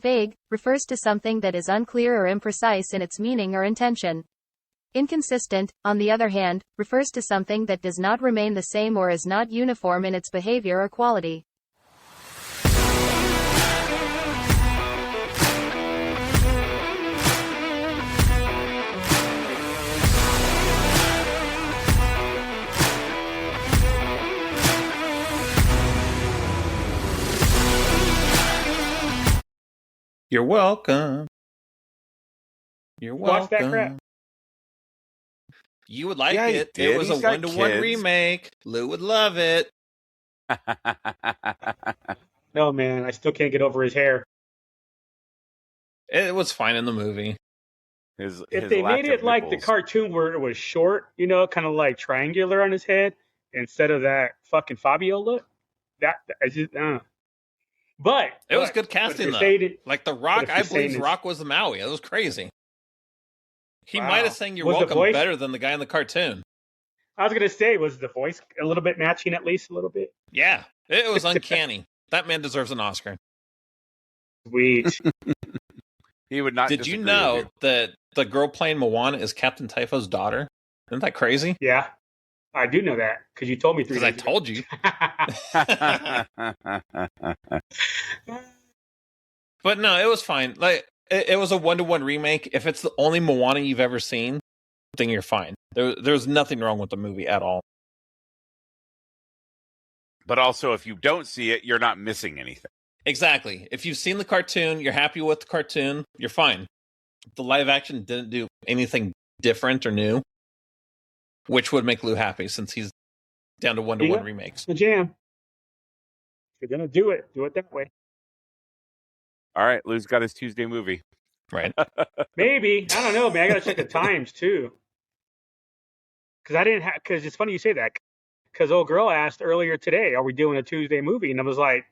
Vague refers to something that is unclear or imprecise in its meaning or intention. Inconsistent, on the other hand, refers to something that does not remain the same or is not uniform in its behavior or quality. You're welcome. You're welcome. Watch that crap. You would like Yeah, he it. did. It was He's a got 1-to-1 kids. remake. Lou would love it. No, man, I still can't get over his hair. It was fine in the movie. His If they lack made it of like the nipples. cartoon where it was short, you know, kind of like triangular on his head, instead of that fucking Fabio look, that I just, But It was good casting, though. Like The Rock, I believe Rock was the Maui. It was crazy. He might have sang You're Welcome better than the guy in the cartoon. I was going to say, was the voice a little bit matching, at least a little bit? Yeah, it was uncanny. That man deserves an Oscar. Sweet. He would not. Did you know that the girl playing Moana is Captain Typho's daughter? Isn't that crazy? Yeah, I do know that because you told me 3 days ago. Because I told you. But no, it was fine. Like it was a 1-to-1 remake. If it's the only Moana you've ever seen, then you're fine. There's nothing wrong with the movie at all. But also, if you don't see it, you're not missing anything. Exactly. If you've seen the cartoon, you're happy with the cartoon, you're fine. The live action didn't do anything different or new, which would make Lou happy since he's down to 1-to-1 remakes. The jam. If you're going to do it that way. All right, Lou's got his Tuesday movie. Right. Maybe. I don't know, man. I got to check the times, too. Because it's funny you say that. Because old girl asked earlier today, are we doing a Tuesday movie? And I was like,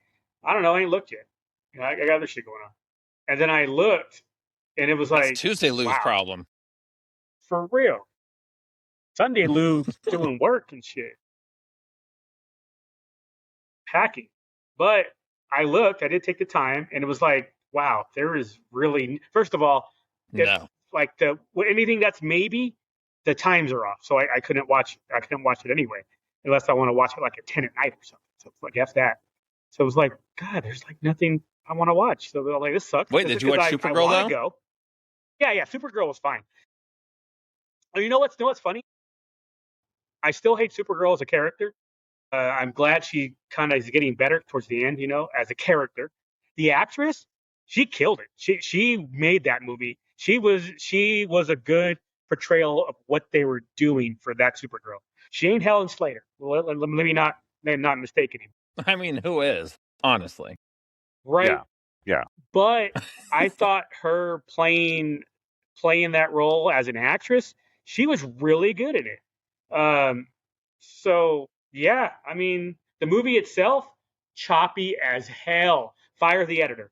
I don't know. I ain't looked yet. You know, I got other shit going on. And then I looked, and it was That's like Tuesday Lou's problem. For real. Sunday Lou's doing work and shit. Packing. But I looked, I did take the time, and it was like, wow, there is really, first of all, like anything that's maybe, the times are off. So I couldn't watch it anyway, unless I want to watch it like at 10 at night or something. So it's like, F that. So it was like, God, there's like nothing I want to watch. So I'm like, this sucks. Wait, did you watch Supergirl, though? Go. Yeah, Supergirl was fine. You know what's funny? I still hate Supergirl as a character. I'm glad she kind of is getting better towards the end, you know, as a character. The actress, she killed it. She made that movie. She was a good portrayal of what they were doing for that Supergirl. She ain't Helen Slater. Let me not mistake him. I mean, who is, honestly? Right. Yeah. But I thought her playing that role as an actress, she was really good at it. So yeah, I mean, the movie itself, choppy as hell. Fire the editor.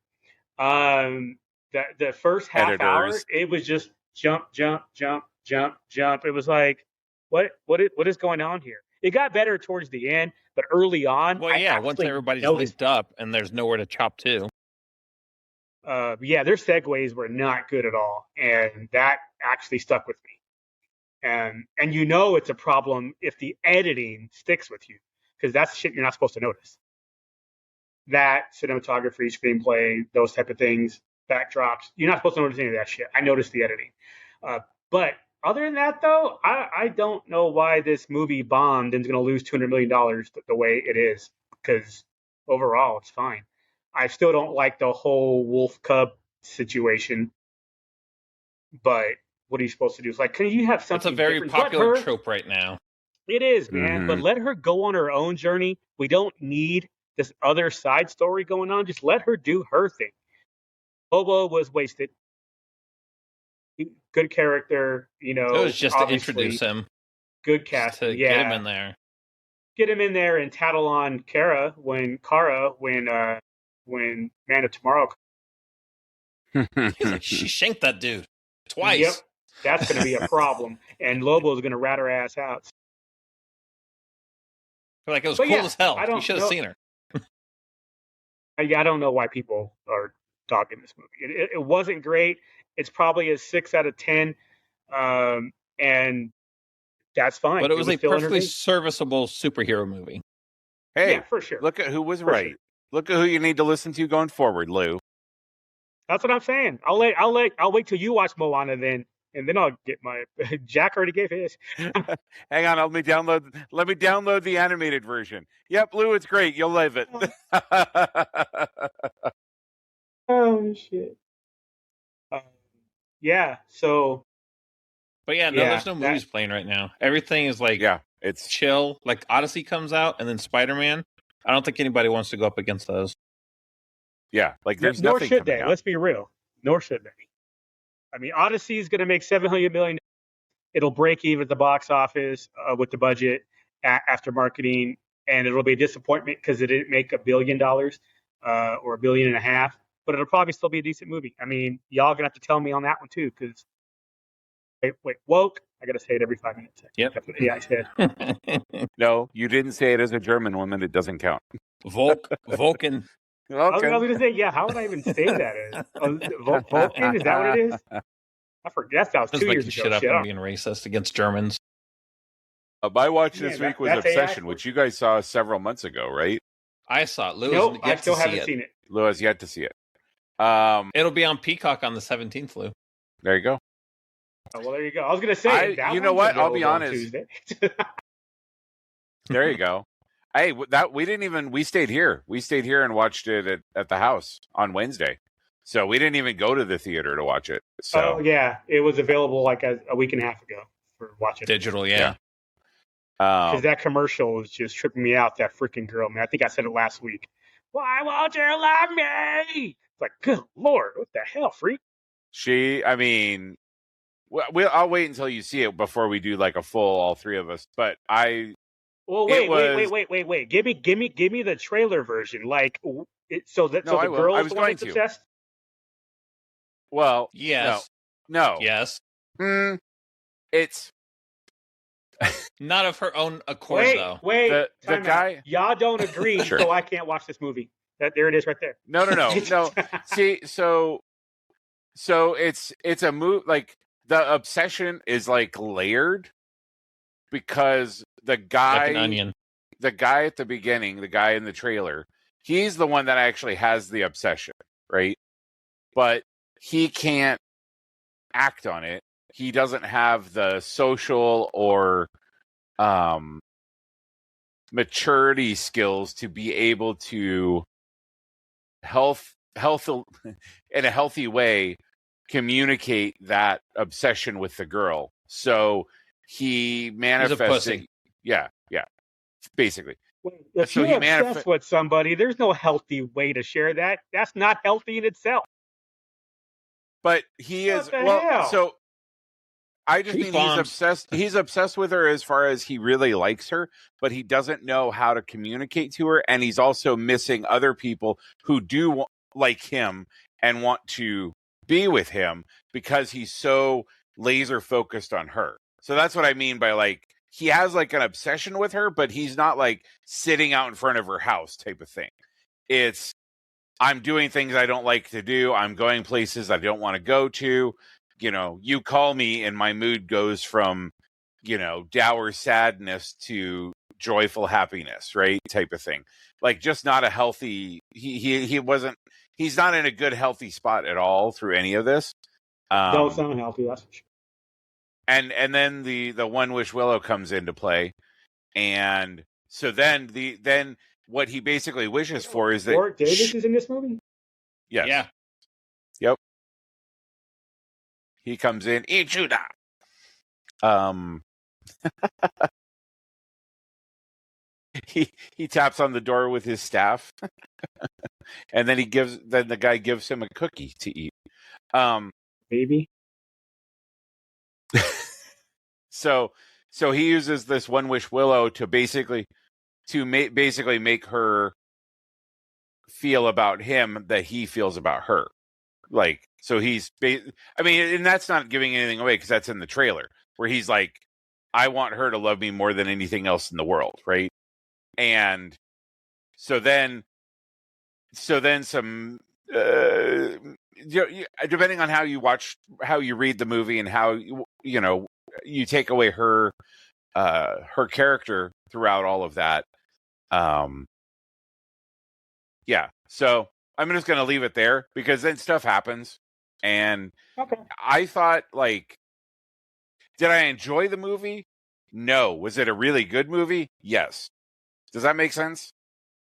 The first half hour, it was just jump. It was like, what is going on here? It got better towards the end, but early on, once everybody's linked up and there's nowhere to chop to. Their segues were not good at all, and that actually stuck with me. And you know it's a problem if the editing sticks with you, because that's shit you're not supposed to notice. That cinematography, screenplay, those type of things, backdrops, you're not supposed to notice any of that shit. I noticed the editing. But other than that, though, I don't know why this movie bombed and is going to lose $200 million the way it is, because overall it's fine. I still don't like the whole wolf cub situation, but what are you supposed to do? It's like, can you have something? It's a very popular trope right now. It is, man. But let her go on her own journey. We don't need this other side story going on. Just let her do her thing. Bobo was wasted. Good character, you know. It was just to introduce him. Good cast. To get him in there. Get him in there and tattle on Kara when Man of Tomorrow. He's like, she shanked that dude twice. Yep. That's going to be a problem. And Lobo's going to rat her ass out. Like, it was cool as hell. You should have seen her. I don't know why people are dogging this movie. It wasn't great. It's probably a 6 out of 10, and that's fine. But it was a still perfectly entertaining. serviceable superhero movie. Hey, Yeah, for sure. look at who was For right. sure. Look at who you need to listen to going forward, Lou. That's what I'm saying. I'll wait till you watch Moana then, and then I'll get my. Jack already gave his. Hang on, let me download the animated version. Yep, Lou, it's great. You'll love it. Oh shit. Yeah. So. But yeah, no, Yeah, there's no movies playing right now. Everything is like it's chill. Like Odyssey comes out and then Spider-Man. I don't think anybody wants to go up against those. Yeah, like there's Nor nothing should coming they. out. Let's be real. Nor should they. I mean, Odyssey is going to make $700 million. It'll break even at the box office with the budget after marketing, and it'll be a disappointment because it didn't make $1 billion or $1.5 billion. But it'll probably still be a decent movie. I mean, y'all gonna have to tell me on that one too, because wait, woke. I gotta say it every 5 minutes. Yep. That's what AI said. No, you didn't say it as a German woman. It doesn't count. Vulcan. I was gonna say, yeah. How would I even say that? Vulcan? Is that what it is? I forget. That was Just 2 years making ago. shit up Shit, and being racist against Germans. My watch this Yeah, week was that's AI Obsession, for which you guys saw several months ago, right? I saw it. Lou Nope, has I yet still to see haven't it. seen it. Lou has yet to see it. It'll be on Peacock on the 17th, Lou. There you go. Oh, well, there you go. I was gonna say, you know what? I'll be honest. Tuesday. There you go. Hey, we stayed here. We stayed here and watched it at the house on Wednesday. So we didn't even go to the theater to watch it. So Oh yeah, it was available like a week and a half ago for watching. Digital, yeah. Because that commercial was just tripping me out. That freaking girl, man. I think I said it last week. Why won't you love me? It's like, good Lord, what the hell, freak? I mean, I'll wait until you see it before we do like a full all three of us. But Well, wait. Give me the trailer version. Like, so the girl is the one that's obsessed. Well, yes, no, yes. It's not of her own accord, though. Wait, the guy. Y'all don't agree, Sure. so I can't watch this movie. There it is, right there. No. See, so it's a move. Like the obsession is like layered because the guy, like an onion. The guy at the beginning, the guy in the trailer, he's the one that actually has the obsession, right? But he can't act on it. He doesn't have the social or maturity skills to be able to health in a healthy way communicate that obsession with the girl. So he manifests it. Yeah, basically. If you're obsessed with somebody, there's no healthy way to share that. That's not healthy in itself. But he is hell? So I just mean he's obsessed. He's obsessed with her as far as he really likes her, but he doesn't know how to communicate to her, and he's also missing other people who do like him and want to be with him because he's so laser focused on her. So that's what I mean by like he has like an obsession with her, but he's not like sitting out in front of her house type of thing. It's I'm doing things I don't like to do. I'm going places I don't want to go to. You know, you call me and my mood goes from, dour sadness to joyful happiness, right? Type of thing. Like just not a healthy, he's not in a good, healthy spot at all through any of this. Don't sound healthy, that's for sure. And then the One Wish Willow comes into play. And so then what he basically wishes for is that Warwick Davis is in this movie? Yes. Yeah. Yep. He comes in, Ichuda. He taps on the door with his staff. And then the guy gives him a cookie to eat. Baby. So he uses this One Wish Willow to basically make her feel about him that he feels about her. Like, so and that's not giving anything away because that's in the trailer where he's like, I want her to love me more than anything else in the world. Right. And so then some depending on how you watch, how you read the movie, and how you take away her character throughout all of that. Yeah, so I'm just going to leave it there because then stuff happens. And Okay. I thought, like, did I enjoy the movie? No. Was it a really good movie? Yes. Does that make sense?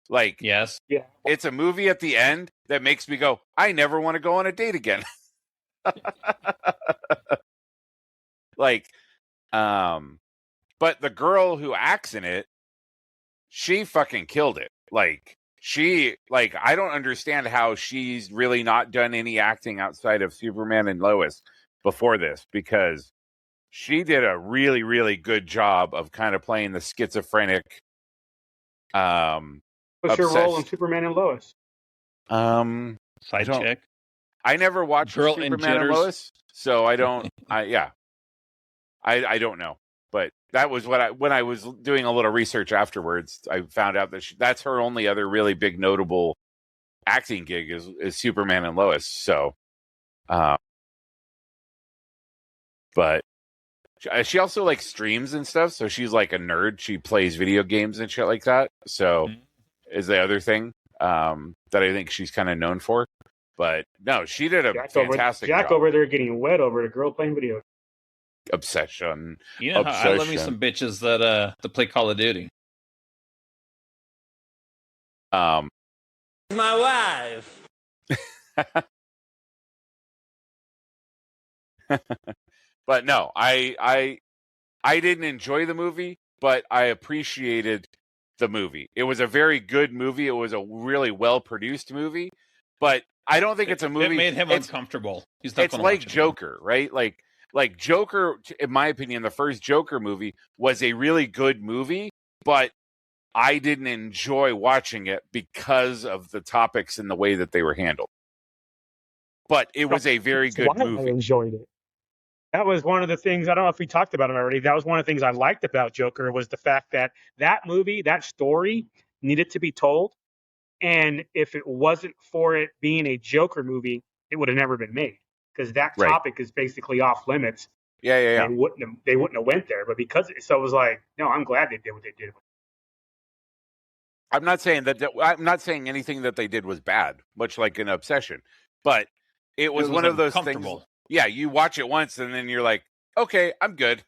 Like, yes. Yeah. It's a movie at the end that makes me go, I never want to go on a date again. Like, but the girl who acts in it, she fucking killed it. Like, I don't understand how she's really not done any acting outside of Superman and Lois before this, because she did a really, really good job of kind of playing the schizophrenic. What's your role in Superman and Lois? Side chick. I never watched Girl Superman and Lois, so I don't. I don't know. But that was when I was doing a little research afterwards, I found out that that's her only other really big notable acting gig is Superman and Lois. So, but she also like streams and stuff. So she's like a nerd. She plays video games and shit like that. So is the other thing that I think she's kind of known for. But no, she did a fantastic job. Jack over there getting wet over a girl playing video. Obsession. You know how I love me some bitches that play Call of Duty. My wife. But no, I didn't enjoy the movie, but I appreciated the movie. It was a very good movie. It was a really well produced movie, but I don't think it's a movie. It made him uncomfortable. It's like Joker, right? Like Joker, in my opinion, the first Joker movie was a really good movie, but I didn't enjoy watching it because of the topics and the way that they were handled. But it was a very good movie. I enjoyed it. That was one of the things, I don't know if we talked about it already, that was one of the things I liked about Joker, was the fact that movie, that story, needed to be told. And if it wasn't for it being a Joker movie, it would have never been made. Because that topic is basically off limits. Yeah. They wouldn't have went there. But because it was like, no, I'm glad they did what they did. I'm not saying I'm not saying anything that they did was bad, much like an Obsession. But it was one of those things. Yeah, you watch it once and then you're like, okay, I'm good.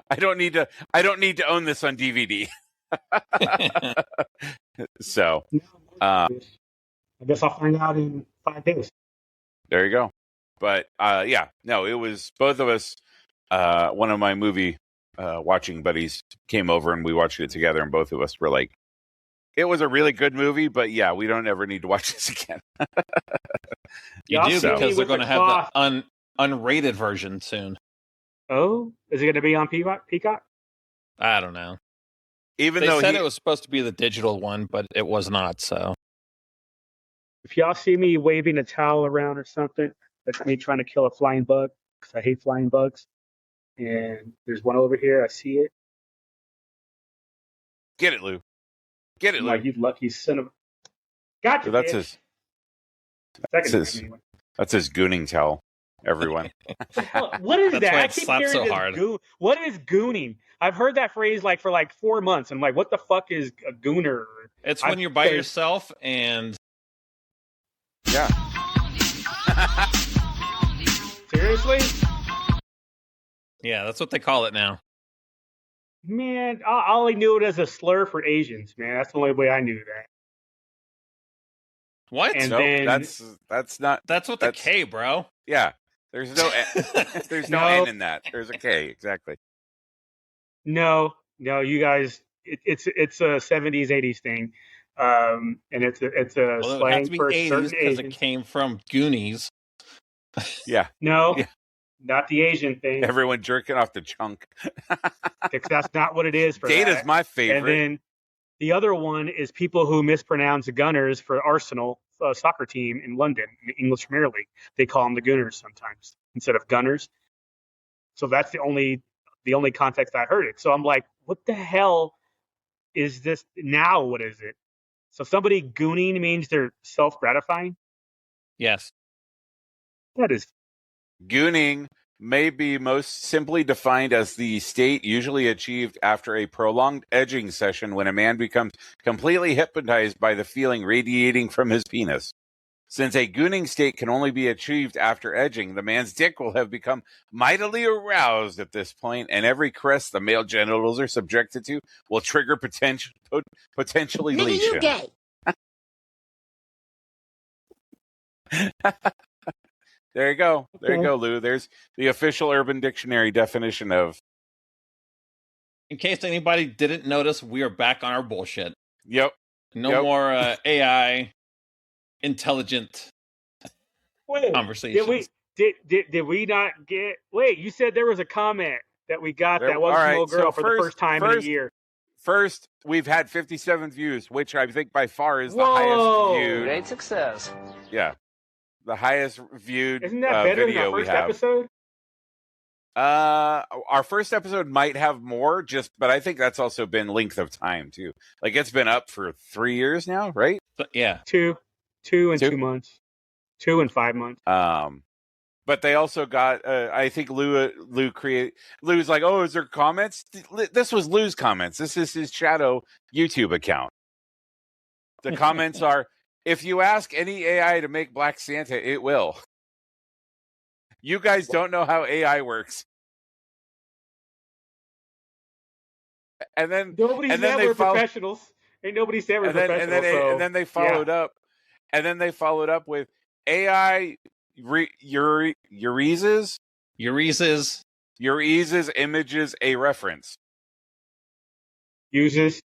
I don't need to own this on DVD. So, I guess I'll find out in 5 days. There you go. But yeah, no, it was both of us. One of my movie watching buddies came over and we watched it together, and both of us were like, it was a really good movie, but yeah, we don't ever need to watch this again. You do, because they're going to have the unrated version soon. Oh, is it going to be on Peacock? I don't know. Even they though said it was supposed to be the digital one, but it was not. So, if y'all see me waving a towel around or something, that's me trying to kill a flying bug, because I hate flying bugs. And there's one over here. I see it. Get it, Lou. Get it, Lou. Like, you lucky son of. Gotcha. So that's his. That's his gooning towel. Everyone. What is that's that? Why it slaps so hard. What is gooning? I've heard that phrase for 4 months. I'm like, what the fuck is a gooner? It's when you're by yourself and. Yeah. Seriously? Yeah, that's what they call it now. Man, I only knew it as a slur for Asians, man. That's the only way I knew that. What? And then, that's not. That's with the K, bro. Yeah. There's no N in that. There's a K, exactly. No, you guys, it's a 70s, 80s thing. And it's a slang for certain Asians. It came from Goonies. Yeah. No, not the Asian thing. Everyone jerking off the chunk. Because that's not what it is. Data's my favorite. And then the other one is people who mispronounce Gunners for Arsenal soccer team in London, in the English Premier League. They call them the Gooners sometimes instead of Gunners. So that's the only context I heard it. So I'm like, what the hell is this now? What is it? So somebody gooning means they're self-gratifying? Yes. That is. Gooning may be most simply defined as the state usually achieved after a prolonged edging session when a man becomes completely hypnotized by the feeling radiating from his penis. Since a gooning state can only be achieved after edging, the man's dick will have become mightily aroused at this point, and every caress the male genitals are subjected to will trigger potentially Nigga, lesion. you gay. There you go. There you go, Lou. There's the official Urban Dictionary definition of. In case anybody didn't notice, we are back on our bullshit. Yep. No more AI intelligent conversations. Did we not get? Wait, you said there was a comment that we got that was right, Small Girl for the first time in a year. First, we've had 57 views, which I think by far is the highest viewed. Great success. Yeah. The highest viewed Isn't that better than video our first episode? Our first episode might have more, but I think that's also been length of time too. Like it's been up for 3 years now, right? But yeah, 2 and 2 months, 2 and 5 months. But they also got. I think Lou's like, oh, is there comments? This was Lou's comments. This is his shadow YouTube account. The comments are, if you ask any AI to make Black Santa, it will. You guys don't know how AI works. And then we're professionals. Ain't nobody said we're professionals. And then they followed up. And then they followed up with AI Urize's images a reference. Uses.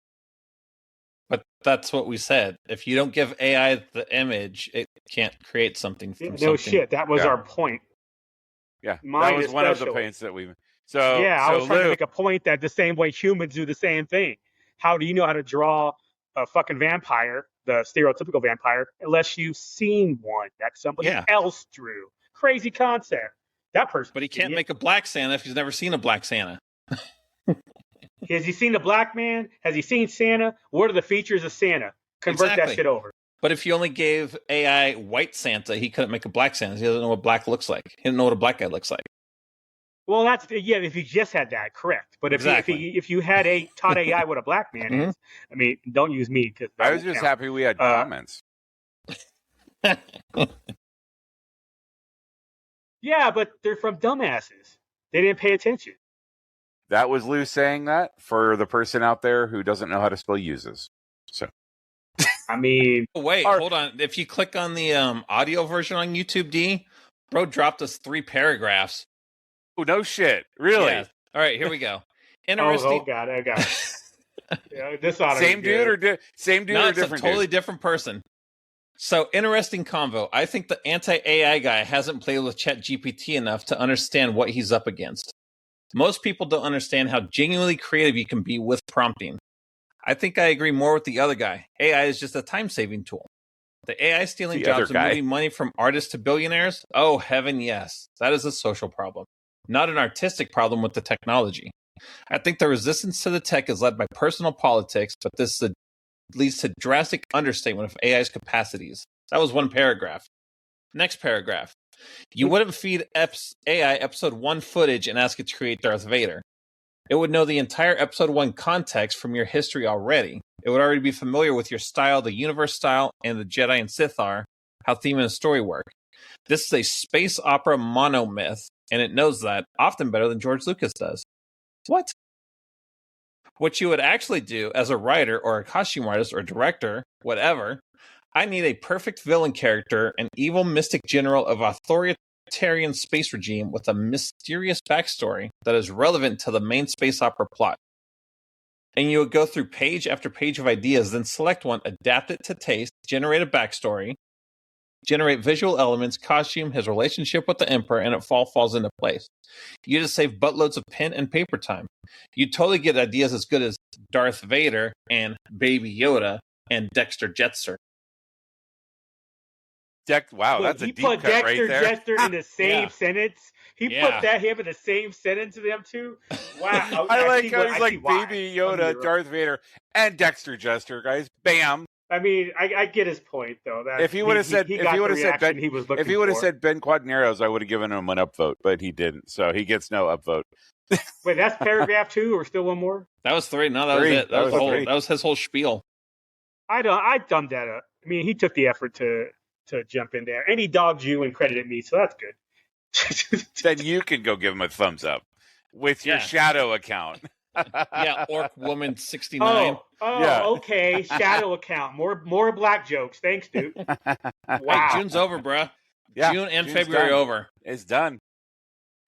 But that's what we said. If you don't give AI the image, it can't create something from something. No shit. That was our point. Yeah, that was one of the points that we. I was trying to make a point that the same way humans do the same thing. How do you know how to draw a fucking vampire, the stereotypical vampire, unless you've seen one that somebody else drew? Crazy concept. That person. But he can't make a Black Santa if he's never seen a Black Santa. Has he seen the black man? Has he seen Santa? What are the features of Santa? Convert that shit over. But if you only gave AI white Santa, he couldn't make a Black Santa. He doesn't know what black looks like. He doesn't know what a black guy looks like. Well, that's if you just had that, correct. But if you had taught AI what a black man is, I mean, don't use me because I was just happy we had comments. Yeah, but they're from dumbasses. They didn't pay attention. That was Lou saying that for the person out there who doesn't know how to spell uses. So, I mean, wait, hold on. If you click on the audio version on YouTube, D, bro dropped us 3 paragraphs. Oh, no shit. Really? Yeah. All right, here we go. Interesting. Oh God, I got it. This ought to same be dude good. same dude no, or it's different a totally dude? different person. So, interesting convo. I think the anti-AI guy hasn't played with ChatGPT enough to understand what he's up against. Most people don't understand how genuinely creative you can be with prompting. I think I agree more with the other guy. AI is just a time-saving tool. The AI stealing jobs and moving money from artists to billionaires? Oh, heaven, yes. That is a social problem, not an artistic problem with the technology. I think the resistance to the tech is led by personal politics, but this leads to drastic understatement of AI's capacities. That was 1 paragraph. Next paragraph. You wouldn't feed AI episode 1 footage and ask it to create Darth Vader. It would know the entire episode 1 context from your history already. It would already be familiar with your style, the universe style, and the Jedi and Sith are, how theme and story work. This is a space opera monomyth, and it knows that often better than George Lucas does. What? What you would actually do as a writer or a costume artist or director, whatever, I need a perfect villain character, an evil mystic general of authoritarian space regime with a mysterious backstory that is relevant to the main space opera plot. And you would go through page after page of ideas, then select one, adapt it to taste, generate a backstory, generate visual elements, costume, his relationship with the Emperor, and it falls into place. You just save buttloads of pen and paper time. You totally get ideas as good as Darth Vader and Baby Yoda and Dexter Jetster. Wow, that's a deep cut right there. He put Dexter Jetster in the same sentence. He put him in the same sentence to them too. Wow, I like how he's like Baby Yoda, Darth Vader, and Dexter Jetster, guys. Bam. I mean, I get his point though. That if he would have said, he got the reaction he was looking if he would have for. said Ben Quadneros, I would have given him an upvote, but he didn't, so he gets no upvote. Wait, that's paragraph 2, or still one more? That was 3. No, that was it. That was his whole spiel. I thumbed that up. I mean, he took the effort to jump in there, and he dogged you and credited me, so that's good. Then you can go give him a thumbs up with your shadow account. Yeah, Orc Woman 69. Okay. Shadow account. More black jokes. Thanks, dude. Wow. Hey, June's over, bro. Yeah, June and June's February done. over. It's done.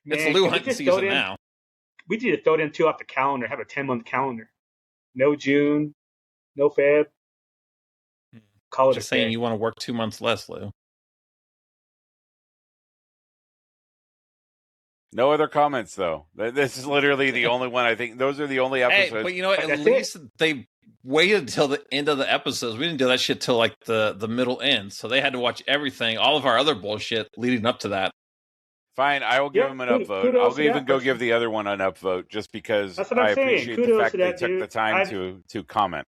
It's Man, Lou hunting season now. We need to throw them 2 off the calendar. Have a 10-month calendar. No June, no Feb. Call it Just saying, you want to work 2 months less, Lou. No other comments, though. This is literally the only one. I think those are the only episodes. Hey, but you know what? At least they waited until the end of the episodes. We didn't do that shit till like the middle end. So they had to watch everything, all of our other bullshit leading up to that. Fine, I will give him an upvote. I'll even go give the other one an upvote just because I appreciate the fact they took the time to comment.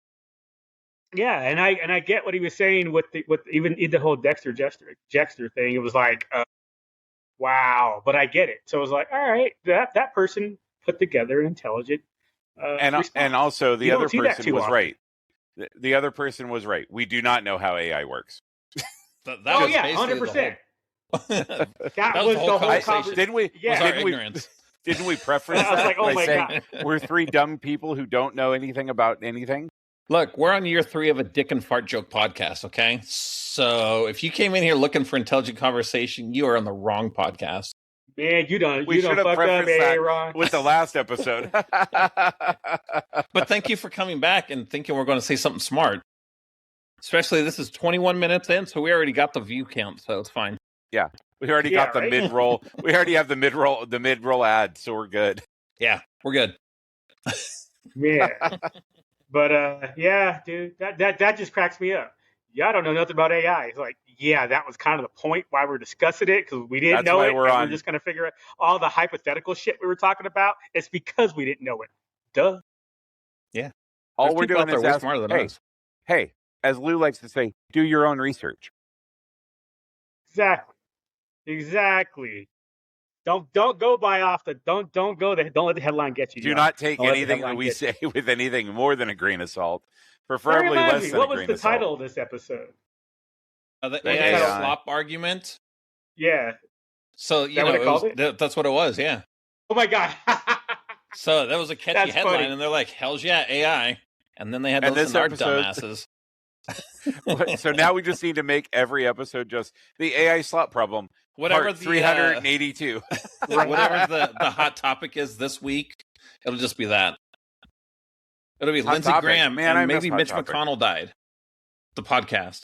Yeah, and I get what he was saying with even the whole Dexter thing. It was like, wow, but I get it. So it was like, all right, that person put together an intelligent and also the other person was right. The other person was right. We do not know how AI works. That was 100%. That was the whole conversation. Didn't we? Yeah. Was our ignorance. Didn't we preference I was like, oh my God. We're 3 dumb people who don't know anything about anything? Look, we're on year 3 of a dick and fart joke podcast, okay? So if you came in here looking for intelligent conversation, you are on the wrong podcast. Man, you done fucked up, Aaron. With the last episode. But thank you for coming back and thinking we're going to say something smart. Especially this is 21 minutes in, so we already got the view count, so it's fine. Yeah, we already got the mid-roll. We already have the mid-roll ad, so we're good. Yeah, we're good. Yeah. But yeah, dude, that just cracks me up. Yeah, I don't know nothing about AI. It's like, yeah, that was kind of the point why we're discussing it, because we didn't know it. We're just gonna figure out all the hypothetical shit we were talking about. It's because we didn't know it. Duh. Yeah. All we're doing is way smarter than us. Hey, as Lou likes to say, do your own research. Exactly. Don't go by off the don't let the headline get you. Do not take anything that we say with anything more than a grain of salt. Preferably less than a grain of salt. What was the title of this episode? The AI slop argument. Yeah. So you know that's what it was. Yeah. Oh my God. So that was a catchy headline, funny. And they're like, "Hell's yeah, AI!" And then they had to listen to our dumbasses. So now we just need to make every episode just the AI slop problem. Whatever part 382. Whatever the hot topic is this week, it'll just be that. It'll be hot Lindsey topic. Graham, man, and maybe Mitch McConnell died. The podcast.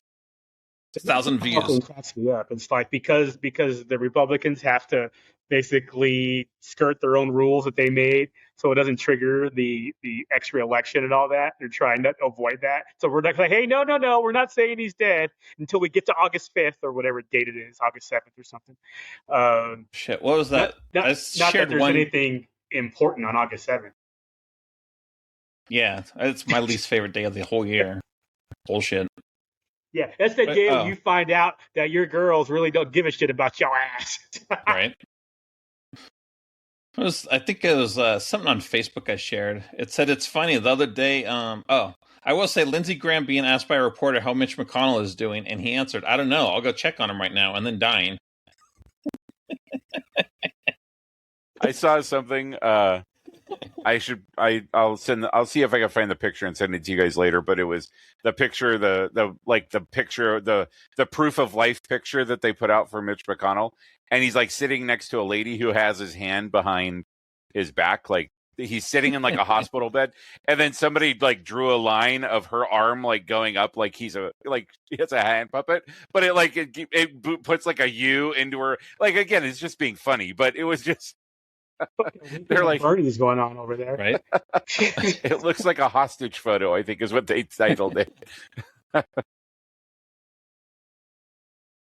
1,000 views. Cracks me up. It's like because the Republicans have to basically skirt their own rules that they made, so it doesn't trigger the extra election and all that. They're trying to avoid that. So we're like, hey, no, we're not saying he's dead until we get to August 5th or whatever date it is, August 7th or something. Shit, what was that? Not that there's anything important on August 7th. Yeah, it's my least favorite day of the whole year. Bullshit. Yeah, that's the day when you find out that your girls really don't give a shit about your ass. Right. I think it was something on Facebook I shared. It said it's funny. The other day, I will say Lindsey Graham being asked by a reporter how Mitch McConnell is doing, and he answered, "I don't know. I'll go check on him right now," and then dying. I saw something. I'll see if I can find the picture and send it to you guys later. But it was the picture, the picture, the proof of life picture that they put out for Mitch McConnell, and he's like sitting next to a lady who has his hand behind his back, like he's sitting in like a hospital bed, and then somebody like drew a line of her arm like going up, like he has a hand puppet, but it puts like a U into her. Like again, it's just being funny, but it was just. They're like Bernie's going on over there, right? It looks like a hostage photo, I think, is what they titled it.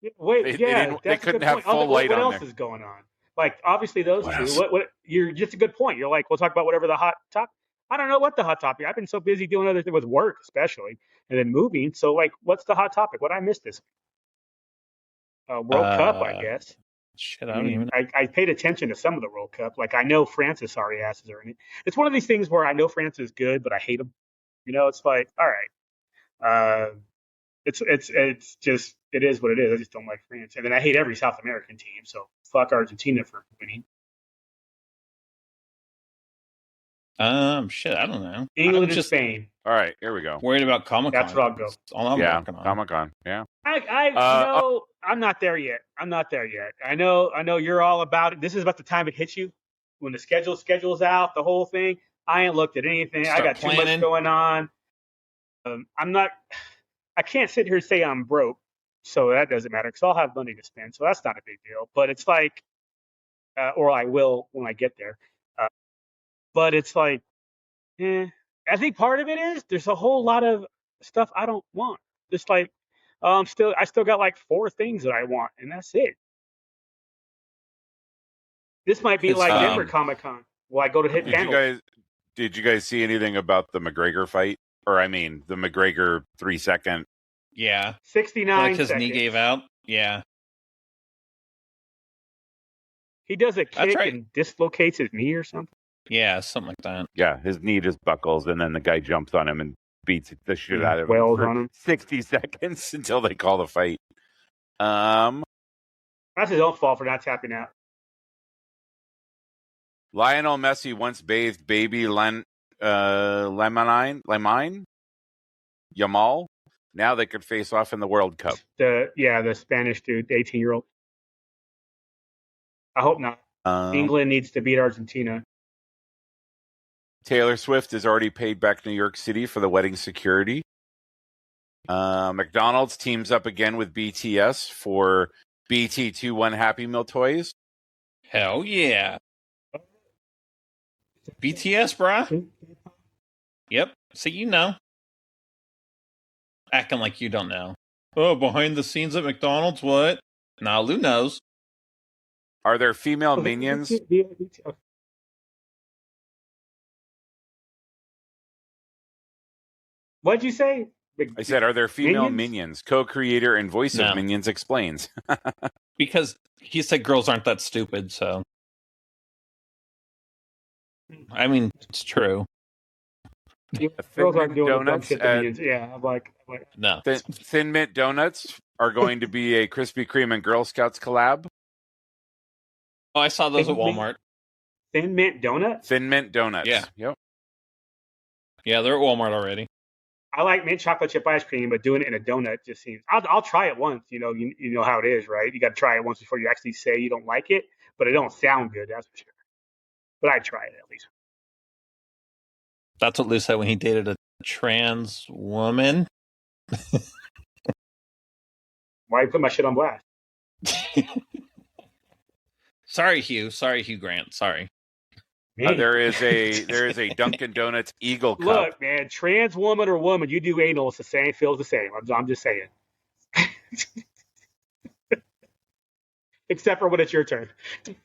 They couldn't have full light on there. What else is going on? Like, obviously, those two. You're just a good point. You're like, we'll talk about whatever the hot top. I don't know what the hot topic. I've been so busy doing other things with work, especially, and then moving. So, like, what's the hot topic? What I missed this World Cup, I guess. Shit, I don't even know. I paid attention to some of the World Cup. Like, I know France's sorry asses are in it. It's one of these things where I know France is good, but I hate them. It's like, all right. It's just, it is what it is. I just don't like France. And then I hate every South American team. So fuck Argentina for winning. Shit, I don't know. England and Spain. All right, here we go. Worried about Comic-Con. That's where I'll go. That's all I'm working on. Comic-Con. Yeah. I'm not there yet. I know you're all about it. This is about the time it hits you. When the schedule's out, the whole thing. I ain't looked at anything. I got too much going on. I can't sit here and say I'm broke, so that doesn't matter because I'll have money to spend, so that's not a big deal. But it's like, or I will when I get there. But it's like, I think part of it is there's a whole lot of stuff I don't want. Just like, I still got like 4 things that I want, and that's it. This might be like Denver Comic-Con. Will I go to hit panels? Did you guys see anything about the McGregor fight? Or, I mean, the McGregor 3-second. Yeah. 69 like his knee gave out? Yeah. He does a kick and dislocates his knee or something? Yeah, something like that. Yeah, his knee just buckles, and then the guy jumps on him and beats the shit out of him for 60 seconds until they call the fight. That's his own fault for not tapping out. Lionel Messi once bathed baby Yamal. Now they could face off in the World Cup. The Spanish dude, the 18-year-old. I hope not. England needs to beat Argentina. Taylor Swift has already paid back New York City for the wedding security. McDonald's teams up again with BTS for BT21 Happy Meal toys. Hell yeah. BTS, brah. Yep. So you know. Acting like you don't know. Oh, behind the scenes at McDonald's, what? Nah, Lou knows. Are there female minions? What'd you say? I said, are there female minions? Co-creator and voice of Minions explains. Because he said girls aren't that stupid, so. I mean, it's true. Girls aren't doing dumb shit to Minions. Yeah, I'm like no. Thin Mint Donuts are going to be a Krispy Kreme and Girl Scouts collab. Oh, I saw those at Walmart. Thin Mint Donuts? Thin Mint Donuts. Yeah. Yep. Yeah, they're at Walmart already. I like mint chocolate chip ice cream, but doing it in a donut just seems. I'll try it once. You know how it is, right? You got to try it once before you actually say you don't like it, but it don't sound good. That's for sure. But I'd try it at least. That's what Lou said when he dated a trans woman. Why you put my shit on blast? Sorry, Hugh Grant. Sorry. There is a Dunkin' Donuts Eagle Cup. Look, man, trans woman or woman, you do anal, it's the same, feels the same. I'm just saying. Except for when it's your turn. It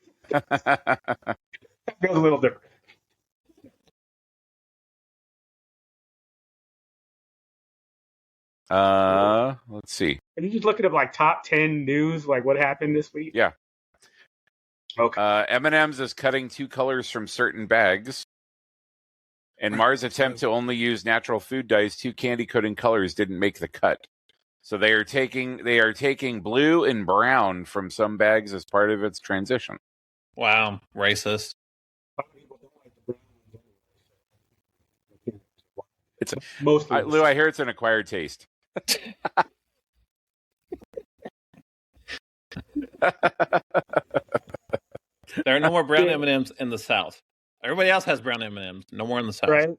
feels a little different. Let's see. Are you just looking at like top 10 news, like what happened this week? Yeah. Okay. M&M's is cutting 2 colors from certain bags. And Mars' attempt to only use natural food dyes 2 candy coating colors didn't make the cut. So they are taking blue and brown from some bags as part of its transition. Wow, racist. Lou, I hear it's an acquired taste. There are no more brown M&Ms in the South. Everybody else has brown M&Ms. No more in the South. Right.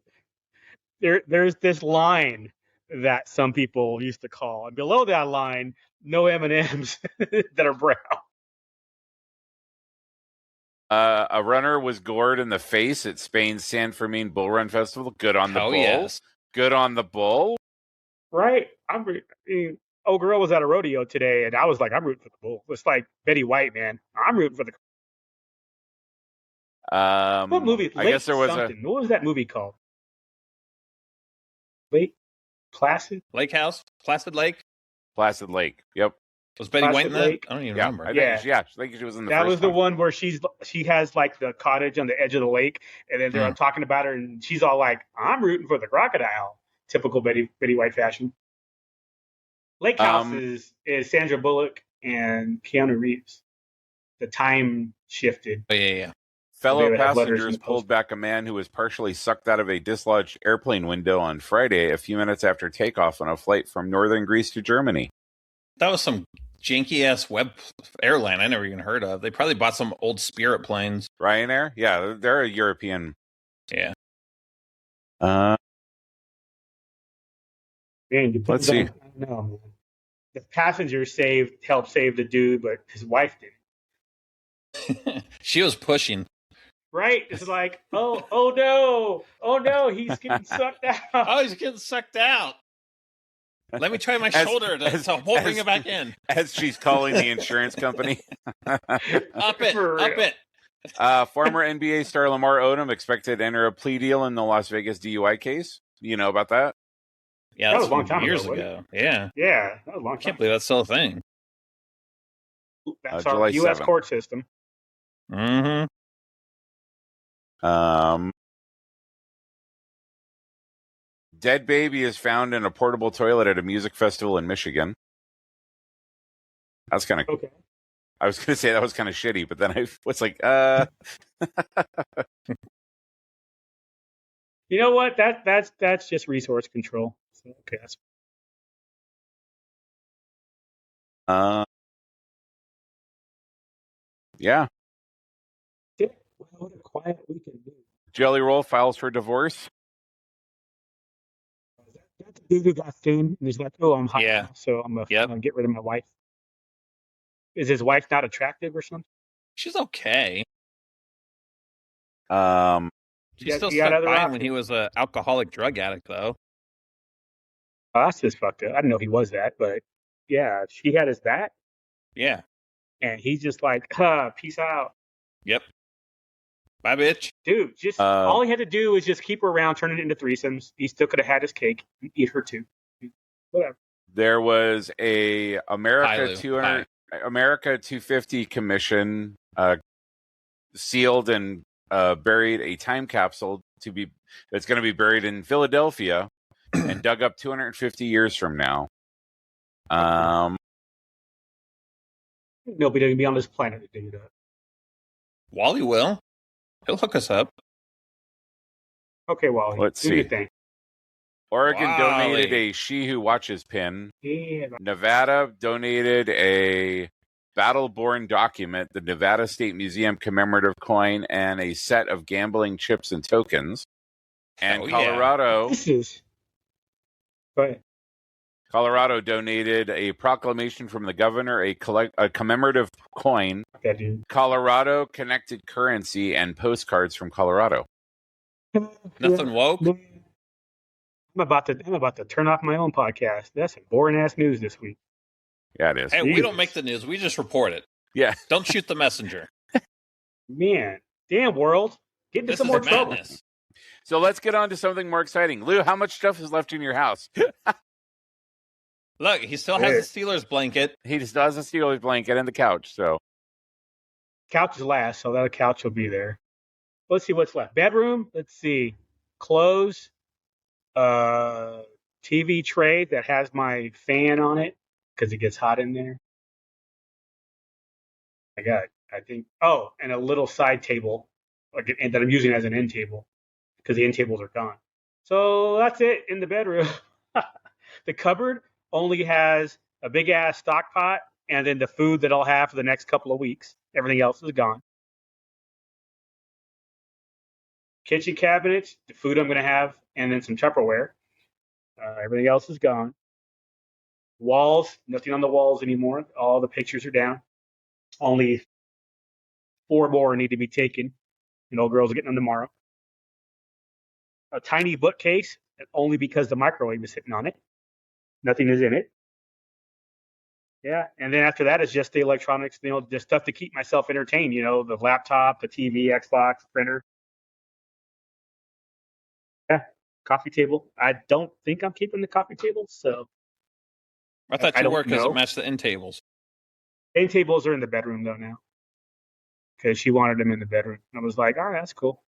There's this line that some people used to call, and below that line, no M&Ms that are brown. A runner was gored in the face at Spain's San Fermin Bull Run Festival. Good on the bull. Yes. Good on the bull. Right. Old girl was at a rodeo today, and I was like, I'm rooting for the bull. It's like Betty White, man. I'm rooting for the. What movie? I guess there was something. What was that movie called? Lake Placid? Lake House? Placid Lake? Placid Lake. Yep. Was Betty White in that? Lake? I don't even Yeah, remember. I think she was in the That first was the one where she has like the cottage on the edge of the lake, and then they're talking about her, and she's all like, "I'm rooting for the crocodile." Typical Betty White fashion. Lake House is Sandra Bullock and Keanu Reeves. The time shifted. Oh, yeah. Fellow passengers pulled back a man who was partially sucked out of a dislodged airplane window on Friday, a few minutes after takeoff on a flight from northern Greece to Germany. That was some janky-ass web airline I never even heard of. They probably bought some old Spirit planes. Ryanair? Yeah, they're a European. Yeah. Man, let's see. I don't know, man. The passenger helped save the dude, but his wife didn't. She was pushing. Right? It's like, oh no, he's getting sucked out. Oh, he's getting sucked out. Let me try my shoulder to bring it back in. As she's calling the insurance company. Up it. Former NBA star Lamar Odom expected to enter a plea deal in the Las Vegas DUI case. You know about that? Yeah, that was a long time years ago. Yeah. Yeah, that was a long time. I can't believe that's still a thing. That's our U.S. court system. Mm-hmm. Dead baby is found in a portable toilet at a music festival in Michigan. That's kind of okay. I was going to say that was kind of shitty, but then I was like, You know what? That's just resource control. So, okay, that's. Yeah. What a quiet weekend. Jelly Roll files for divorce. That's the dude who got sued and he's like, "Oh, I'm hot now, so I'm gonna get rid of my wife." Is his wife not attractive or something? She's okay. She still stuck by him when he was an alcoholic drug addict, though. Oh, that's just fucked up. I didn't know he was that, but yeah, she had his back. Yeah. And he's just like, peace out. Yep. Bye, bitch. Dude, just all he had to do was just keep her around, turn it into threesomes. He still could have had his cake and eat her too. Whatever. There was a America 250 commission sealed and buried a time capsule that's going to be buried in Philadelphia and dug up 250 years from now. Nobody can be on this planet to do that. Wally will. He'll hook us up. Okay, Wally. Let's do see. Your thing. Oregon donated a She Who Watches pin. Yeah. Nevada donated a Battle-Born document, the Nevada State Museum commemorative coin, and a set of gambling chips and tokens. And Colorado... Go ahead. Colorado donated a proclamation from the governor, a commemorative coin, Colorado connected currency, and postcards from Colorado. Nothing woke? I'm about to turn off my own podcast. That's some boring ass news this week. Yeah, it is. Hey, we don't make the news. We just report it. Yeah. Don't shoot the messenger. Man, damn world. Get into some more trouble. So let's get on to something more exciting. Lou, how much stuff is left in your house? Look, he still has the Steelers blanket. He still has the Steelers blanket and the couch. So couch is last, so that couch will be there. Let's see what's left. Bedroom. Let's see. Clothes. TV tray that has my fan on it because it gets hot in there. I think. Oh, and a little side table that I'm using as an end table because the end tables are gone. So that's it in the bedroom. The cupboard only has a big ass stock pot and then the food that I'll have for the next couple of weeks. Everything else is gone. Kitchen cabinets, the food I'm going to have, and then some Tupperware. Everything else is gone. Walls, nothing on the walls anymore. All the pictures are down. Only 4 more need to be taken. And old girls are getting them tomorrow. A tiny bookcase, only because the microwave is sitting on it. Nothing is in it. Yeah, and then after that, it's just the electronics, just stuff to keep myself entertained. The laptop, the TV, Xbox, printer. Yeah, coffee table. I don't think I'm keeping the coffee table, so I thought you were because it matched the end tables. End tables are in the bedroom though now, because she wanted them in the bedroom. And I was like, all right, that's cool.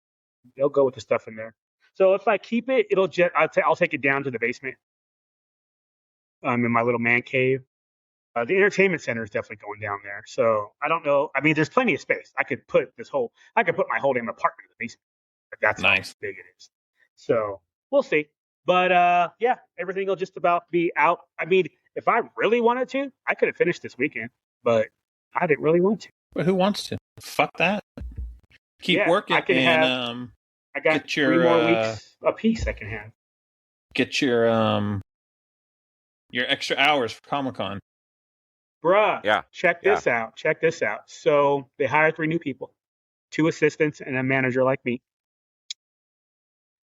They'll go with the stuff in there. So if I keep it, I'll take it down to the basement. In my little man cave. The entertainment center is definitely going down there. So I don't know. I mean, there's plenty of space. I could put my whole damn apartment in the basement. That's nice. How big it is. So we'll see. But yeah, everything will just about be out. I mean, if I really wanted to, I could have finished this weekend, but I didn't really want to. But who wants to? Fuck that. Keep working. I got 3 more weeks a piece I can have. Get your extra hours for Comic-Con. Bruh, check this out. Check this out. So they hired 3 new people, 2 assistants and a manager like me.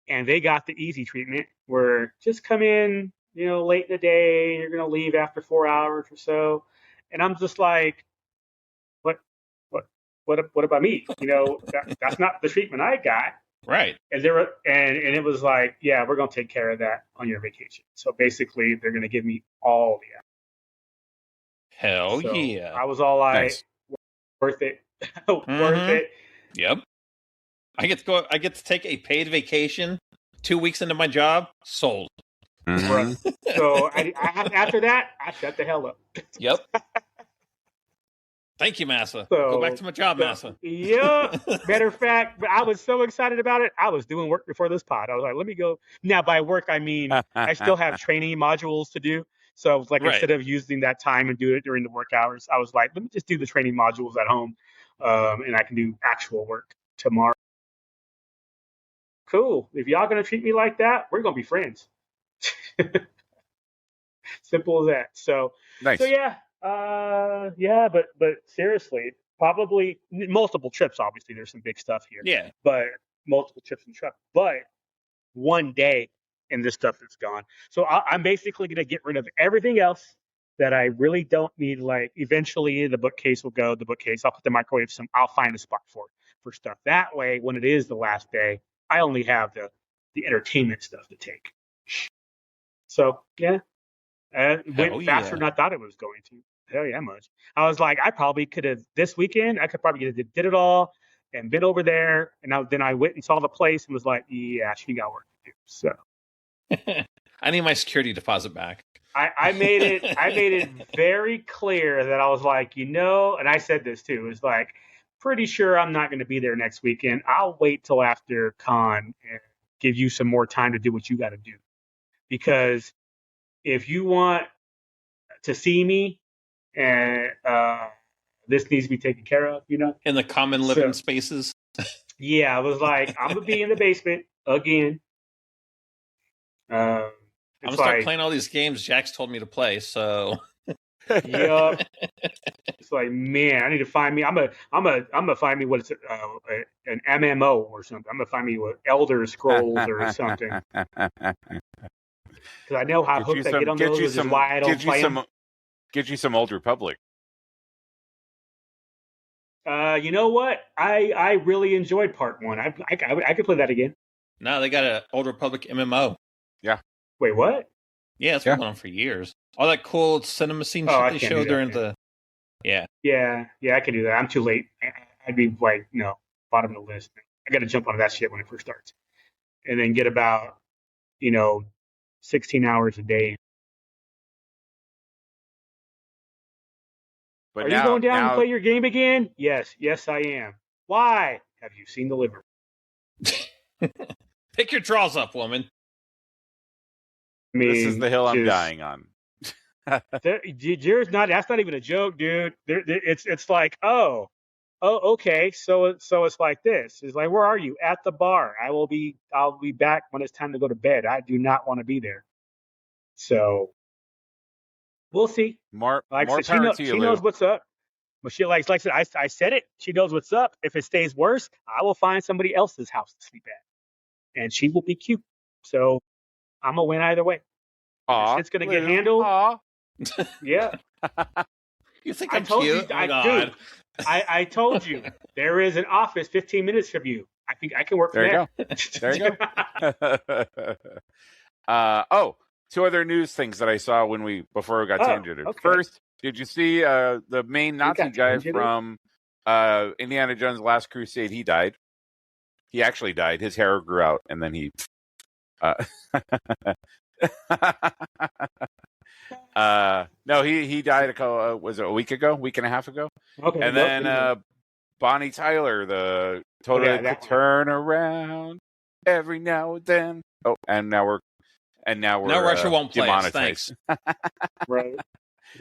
And they got the easy treatment where just come in, late in the day, you're going to leave after 4 hours or so. And I'm just like, what about me? That's not the treatment I got. Right. And it was like, yeah, we're going to take care of that on your vacation. So basically they're going to give me all the Hell yeah. I was all like, nice. Worth it. Worth it. Yep. I get to take a paid vacation 2 weeks into my job. Sold. Mm-hmm. So after that, I shut the hell up. Yep. Thank you, Massa. Go back to my job, Massa. Yeah. Matter of fact, I was so excited about it. I was doing work before this pod. I was like, let me go. Now, by work, I mean, I still have training modules to do. So I was like, instead of using that time and do it during the work hours, I was like, let me just do the training modules at home. And I can do actual work tomorrow. Cool. If y'all going to treat me like that, we're going to be friends. Simple as that. So, nice. So yeah, but seriously, probably multiple trips. Obviously, there's some big stuff here. Yeah. But multiple trips and truck. But one day and this stuff is gone. So I'm basically going to get rid of everything else that I really don't need. Like eventually the bookcase will go. The bookcase, I'll put the microwave. I'll find a spot for stuff. That way, when it is the last day, I only have the entertainment stuff to take. So yeah. Went faster than I thought it was going to. Hell yeah, much. I was like, I probably could have this weekend. I could probably did it all and been over there. And then I went and saw the place and was like, yeah, she got work to do. So I need my security deposit back. I made it very clear that I was like, and I said this too. It's like, pretty sure I'm not going to be there next weekend. I'll wait till after con and give you some more time to do what you got to do, because if you want to see me, and this needs to be taken care of, in the common living spaces. Yeah, I was like, I'm gonna be in the basement again. I'm gonna start playing all these games Jack's told me to play. So, yep. It's like, man, I need to find me. I'm gonna find me what it's an MMO or something. I'm gonna find me what Elder Scrolls or something. Because I know how hooked I get on those. Is why I don't play them. Get you some Old Republic. You know what? I really enjoyed part 1. I could play that again. No, they got an Old Republic MMO. Yeah. Wait, what? Yeah, it's been on for years. All that cool cinema scene shit they showed during the. Yeah. Yeah, I can do that. I'm too late. I'd be like, no, bottom of the list. I got to jump onto that shit when it first starts, and then get about 16 hours a day. But Are you going down and play your game again? Yes, I am. Why? Have you seen the liver? Pick your draws up, woman. I mean, this is the hill I'm dying on. That's not even a joke, dude. It's like, oh, okay. So it's like this. It's like, where are you? At the bar. I'll be back when it's time to go to bed. I do not want to be there. So we'll see. More power to you, she knows what's up. But she like I said, I said it. She knows what's up. If it stays worse, I will find somebody else's house to sleep at, and she will be cute. So I'm gonna win either way. It's gonna get handled. Yeah. You think I'm cute? I told you there is an office 15 minutes from you. I think I can work from there. There you go. Two other news things that I saw before we got tangented. Okay. First, did you see the main Nazi guy from Indiana Jones' Last Crusade? He died. He actually died. His hair grew out, and then he. No, he died was it a week and a half ago? Okay. And then Bonnie Tyler, the totally could turn around every now and then. Oh, and now we're Russia won't play us. Thanks. Right.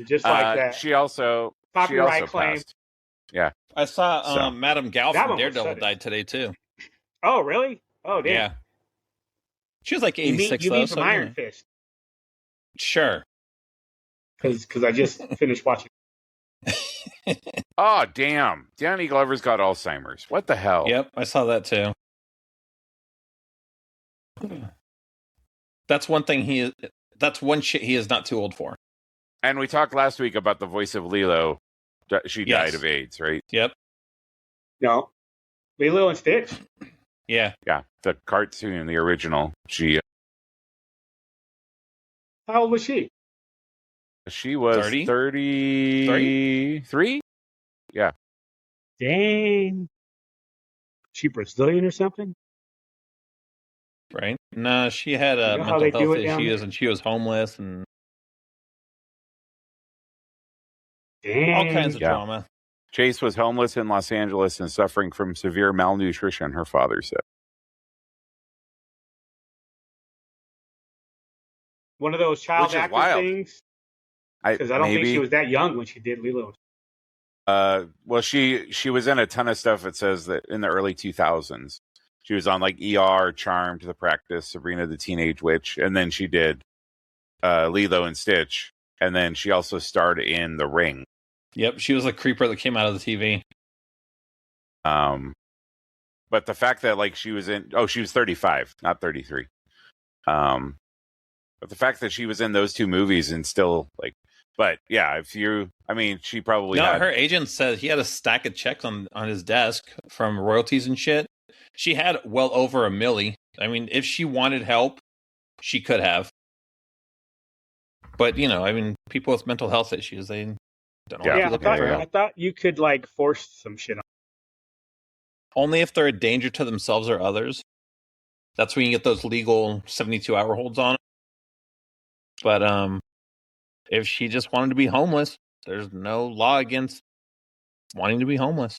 Just like that. She also claim. passed. Yeah. I saw Madame Gal from Daredevil died today too. Oh, really? Oh, damn. Yeah. She was like 86. You mean from Iron Fist? Sure. Because I just finished watching. Oh, damn. Danny Glover's got Alzheimer's. What the hell? Yep, I saw that too. That's one thing that's one shit he is not too old for. And we talked last week about the voice of Lilo. She died of AIDS, right? Yep. No. Lilo and Stitch? Yeah. Yeah. The cartoon, the original. She. How old was she? She was 33? Yeah. Dang. She Brazilian or something? Right? No, she had mental health issues and she was homeless and all kinds of drama. Chase was homeless in Los Angeles and suffering from severe malnutrition, her father said. One of those child actor things? Because I don't think she was that young when she did Lilo. Well, she was in a ton of stuff. It says that in the early 2000s. She was on like ER, Charmed, The Practice, Sabrina the Teenage Witch, and then she did Lilo and Stitch, and then she also starred in The Ring. Yep, she was a creeper that came out of the TV. But the fact that like she was 35, not 33. But the fact that she was in those two movies and still like, but yeah, she probably had. Her agent said he had a stack of checks on his desk from royalties and shit. She had well over $1 million. I mean, if she wanted help, she could have. But, people with mental health issues, they don't know. Yeah, I thought you could, like, force some shit on. Only if they're a danger to themselves or others. That's when you get those legal 72-hour holds on it. But if she just wanted to be homeless, there's no law against wanting to be homeless.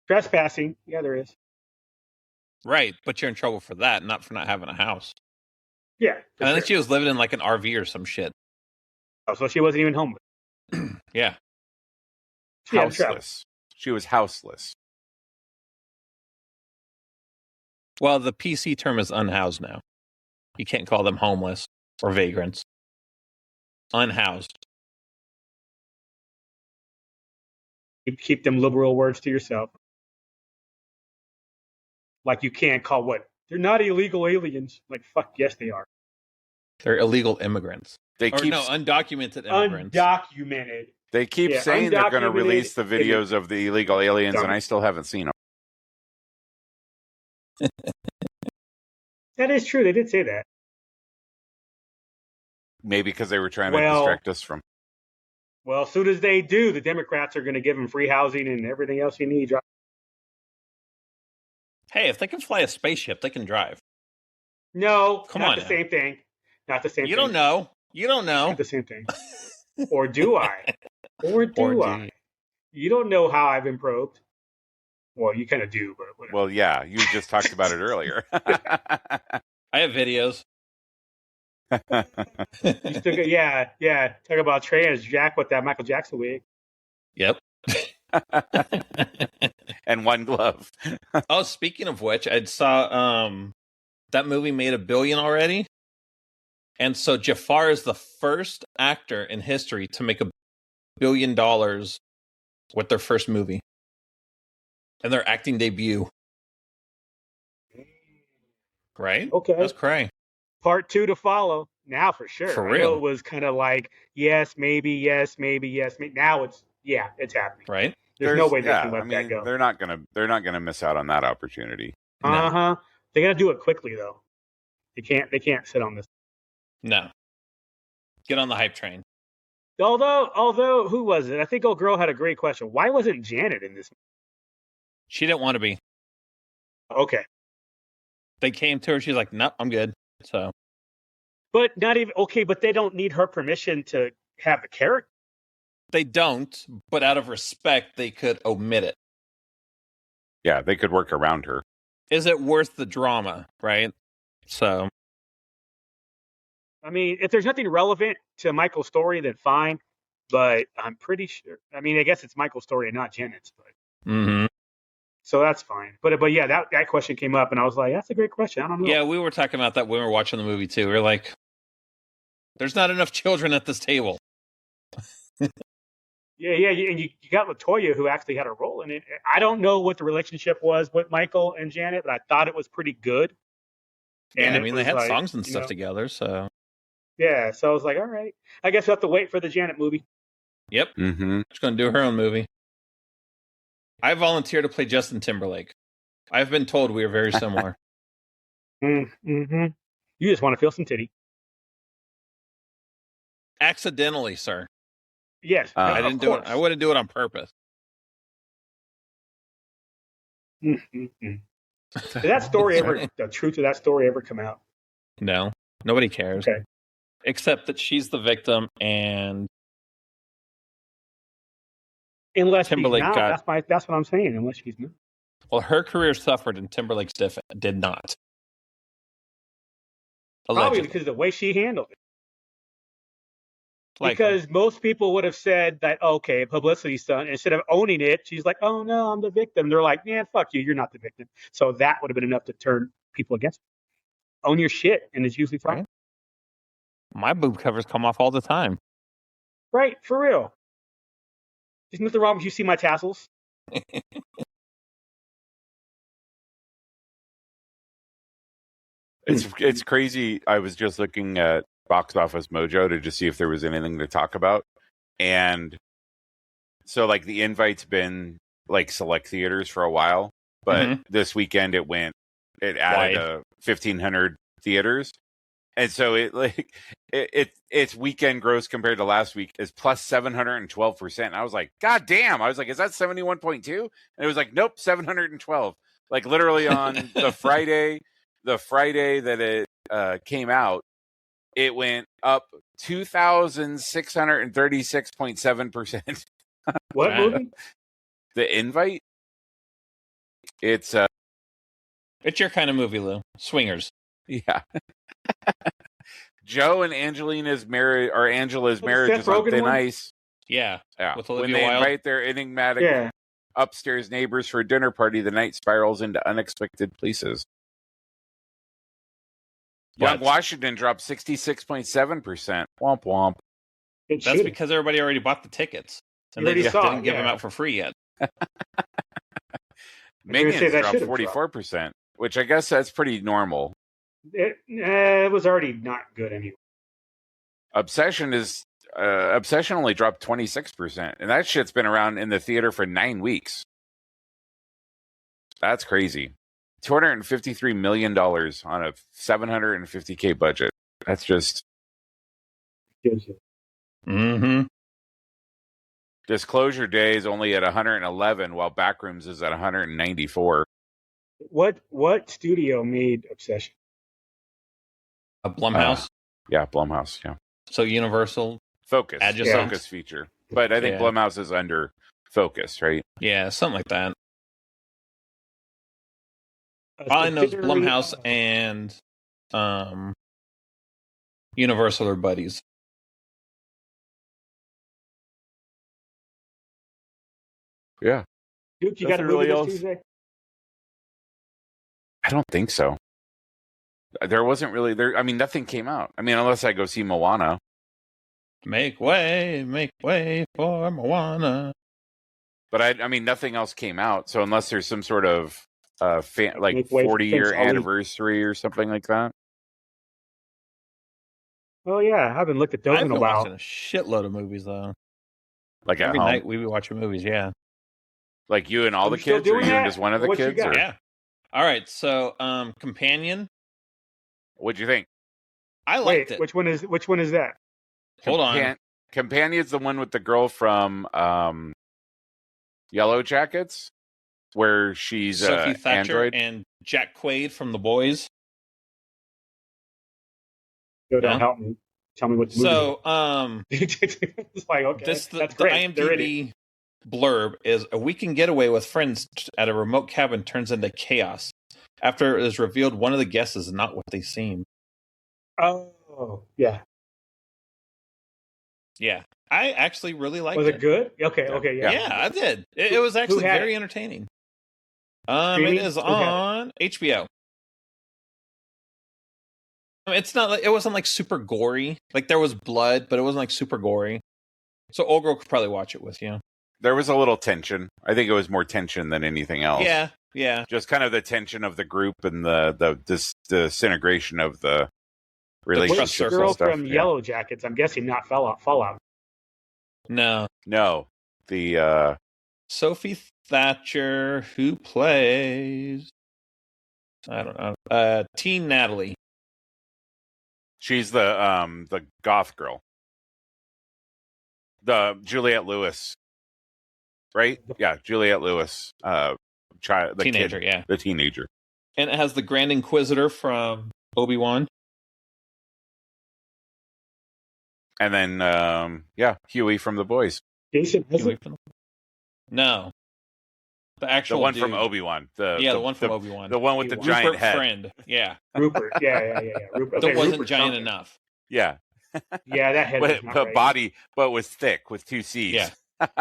Trespassing, yeah, there is. Right, but you're in trouble for that, not for not having a house. Yeah. And I think she was living in like an RV or some shit. Oh, so she wasn't even homeless. Yeah. Houseless. She was houseless. Well, the PC term is unhoused now. You can't call them homeless or vagrants. Unhoused. Keep them liberal words to yourself. Like you can't call they're not illegal aliens. Like, fuck, yes, they are. They're illegal immigrants. Undocumented immigrants. Undocumented. They keep saying they're going to release the videos of the illegal aliens, and I still haven't seen them. That is true. They did say that. Maybe because they were trying to distract us from. Well, as soon as they do, the Democrats are going to give them free housing and everything else you need. Hey, if they can fly a spaceship, they can drive. No, not the same thing. Not the same thing. You don't know. Not the same thing. Or do I? Or do I? You don't know how I've been probed. Well, you kind of do, but whatever. Well, yeah, you just talked about it earlier. I have videos. You still talk about trans Jack with that Michael Jackson wig. Yep. And one glove. Oh, speaking of which, I saw that movie made $1 billion already. And so Jafar is the first actor in history to make $1 billion with their first movie. And their acting debut. Right? Okay. That's cray. Part 2 to follow. Now for sure. For real. It was kind of like, yes, maybe, yes, maybe, yes, maybe. Now it's happening. Right? There's no way they can let that go. They're not gonna miss out on that opportunity. Uh-huh. They gotta do it quickly though. They can't sit on this. No. Get on the hype train. Although, who was it? I think old girl had a great question. Why wasn't Janet in this? She didn't want to be. Okay. They came to her. She's like, nope, I'm good. So. But not even, okay, but they don't need her permission to have the character. They don't, but out of respect, they could omit it. Yeah, they could work around her. Is it worth the drama, right? So. I mean, if there's nothing relevant to Michael's story, then fine. But I'm pretty sure. I mean, I guess it's Michael's story and not Janet's. But so that's fine. But yeah, that question came up, and I was like, that's a great question. I don't know. Yeah, we were talking about that when we were watching the movie too. We were like, there's not enough children at this table. Yeah, and you got LaToya, who actually had a role in it. I don't know what the relationship was with Michael and Janet, but I thought it was pretty good. And I mean, they had songs and stuff together, so. Yeah, so I was like, all right. I guess we'll have to wait for the Janet movie. Yep. Mm-hmm. She's going to do her own movie. I volunteer to play Justin Timberlake. I've been told we are very similar. Mm-hmm. You just want to feel some titty. Accidentally, sir. Yes. I didn't do it. I wouldn't do it on purpose. Mm-hmm. Did that story the truth of that story ever come out? No. Nobody cares. Okay. Except that she's the victim and unless Timberlake she's not, that's what I'm saying. Unless she's not. Well, her career suffered and Timberlake's did not. Probably Allegedly. because of the way she handled it. Likely. Because most people would have said that, okay, publicity stunt. Instead of owning it, she's like, oh, no, I'm the victim. They're like, yeah, fuck you. You're not the victim. So that would have been enough to turn people against her. Own your shit, and it's usually fine. Right. My boob covers come off all the time. Right, for real. There's nothing wrong with you see my tassels. It's crazy. I was just looking at Box Office Mojo to just see if there was anything to talk about. And so like the invite's been like select theaters for a while, but this weekend it added 1,500 theaters. And so its weekend gross compared to last week is plus 712%. And I was like, God damn. I was like, is that 71.2? And it was like, nope, 712. Like literally on the Friday that it came out, it went up 2,636.7%. What movie? The Invite. It's your kind of movie, Lou. Swingers. Yeah. Joe and Angela's marriage is on thin ice. Yeah. With Olivia Wilde. Invite their enigmatic upstairs neighbors for a dinner party, the night spirals into unexpected places. Young Washington dropped 66.7%. Womp womp. That's because everybody already bought the tickets. And they just didn't give them out for free yet. Minions dropped 44%, which I guess that's pretty normal. It was already not good anyway. Obsession only dropped 26%, and that shit's been around in the theater for 9 weeks. That's crazy. $253 million on a $750K budget. That's just. Disclosure Day is only at 111, while Backrooms is at 194. What studio made Obsession? Blumhouse. Yeah, Blumhouse. Yeah. So Universal. Focus. Focus feature. But I think Blumhouse is under Focus, right? Yeah, something like that. All I know is Blumhouse and Universal are buddies. Yeah. Duke, you got a movie this Tuesday? I don't think so. There wasn't really there. I mean, nothing came out. I mean, unless I go see Moana. Make way for Moana. But I mean, nothing else came out. So unless there's some sort of 40-year anniversary or something like that. Oh yeah, I haven't looked at those in a while. I've been watching a shitload of movies though. Like every night we be watching movies. Yeah. Like you and all the kids, or you and just one of the kids? Yeah. All right. So, Companion What'd you think? I liked it. Which one is that? Hold on. Companion's the one with the girl from Yellow Jackets, where she's Sophie Thatcher android and Jack Quaid from The Boys. Go down, help me. Tell me what the movie is. It's like, okay, that's great. The IMDb blurb is: a weekend getaway with friends at a remote cabin turns into chaos after it is revealed one of the guests is not what they seem. Oh, yeah. Yeah. I actually really liked it. Was it good? Okay, yeah. Yeah, I did. It was actually very entertaining. It is on HBO. It's not like, it wasn't like super gory. Like there was blood, but it wasn't like super gory. So old girl could probably watch it with you. There was a little tension. I think it was more tension than anything else. Yeah. Just kind of the tension of the group and the disintegration of the relationship. The girl from Yellow Jackets, I'm guessing not Fallout. No. The Sophie Thatcher, who plays I don't know. Teen Natalie. She's the goth girl. The Juliette Lewis. Right? Yeah, Juliette Lewis. The teenager, kid, the teenager. And it has the Grand Inquisitor from Obi-Wan. And then Huey from The Boys. Jason No. The actual one dude. from Obi-Wan. The one from Obi-Wan. The one with the Rupert giant head. Friend. Yeah. Rupert. Yeah. Rupert. That wasn't Rupert giant something. enough. Yeah. Yeah, that head was not right. Body, but was thick with 2 C's.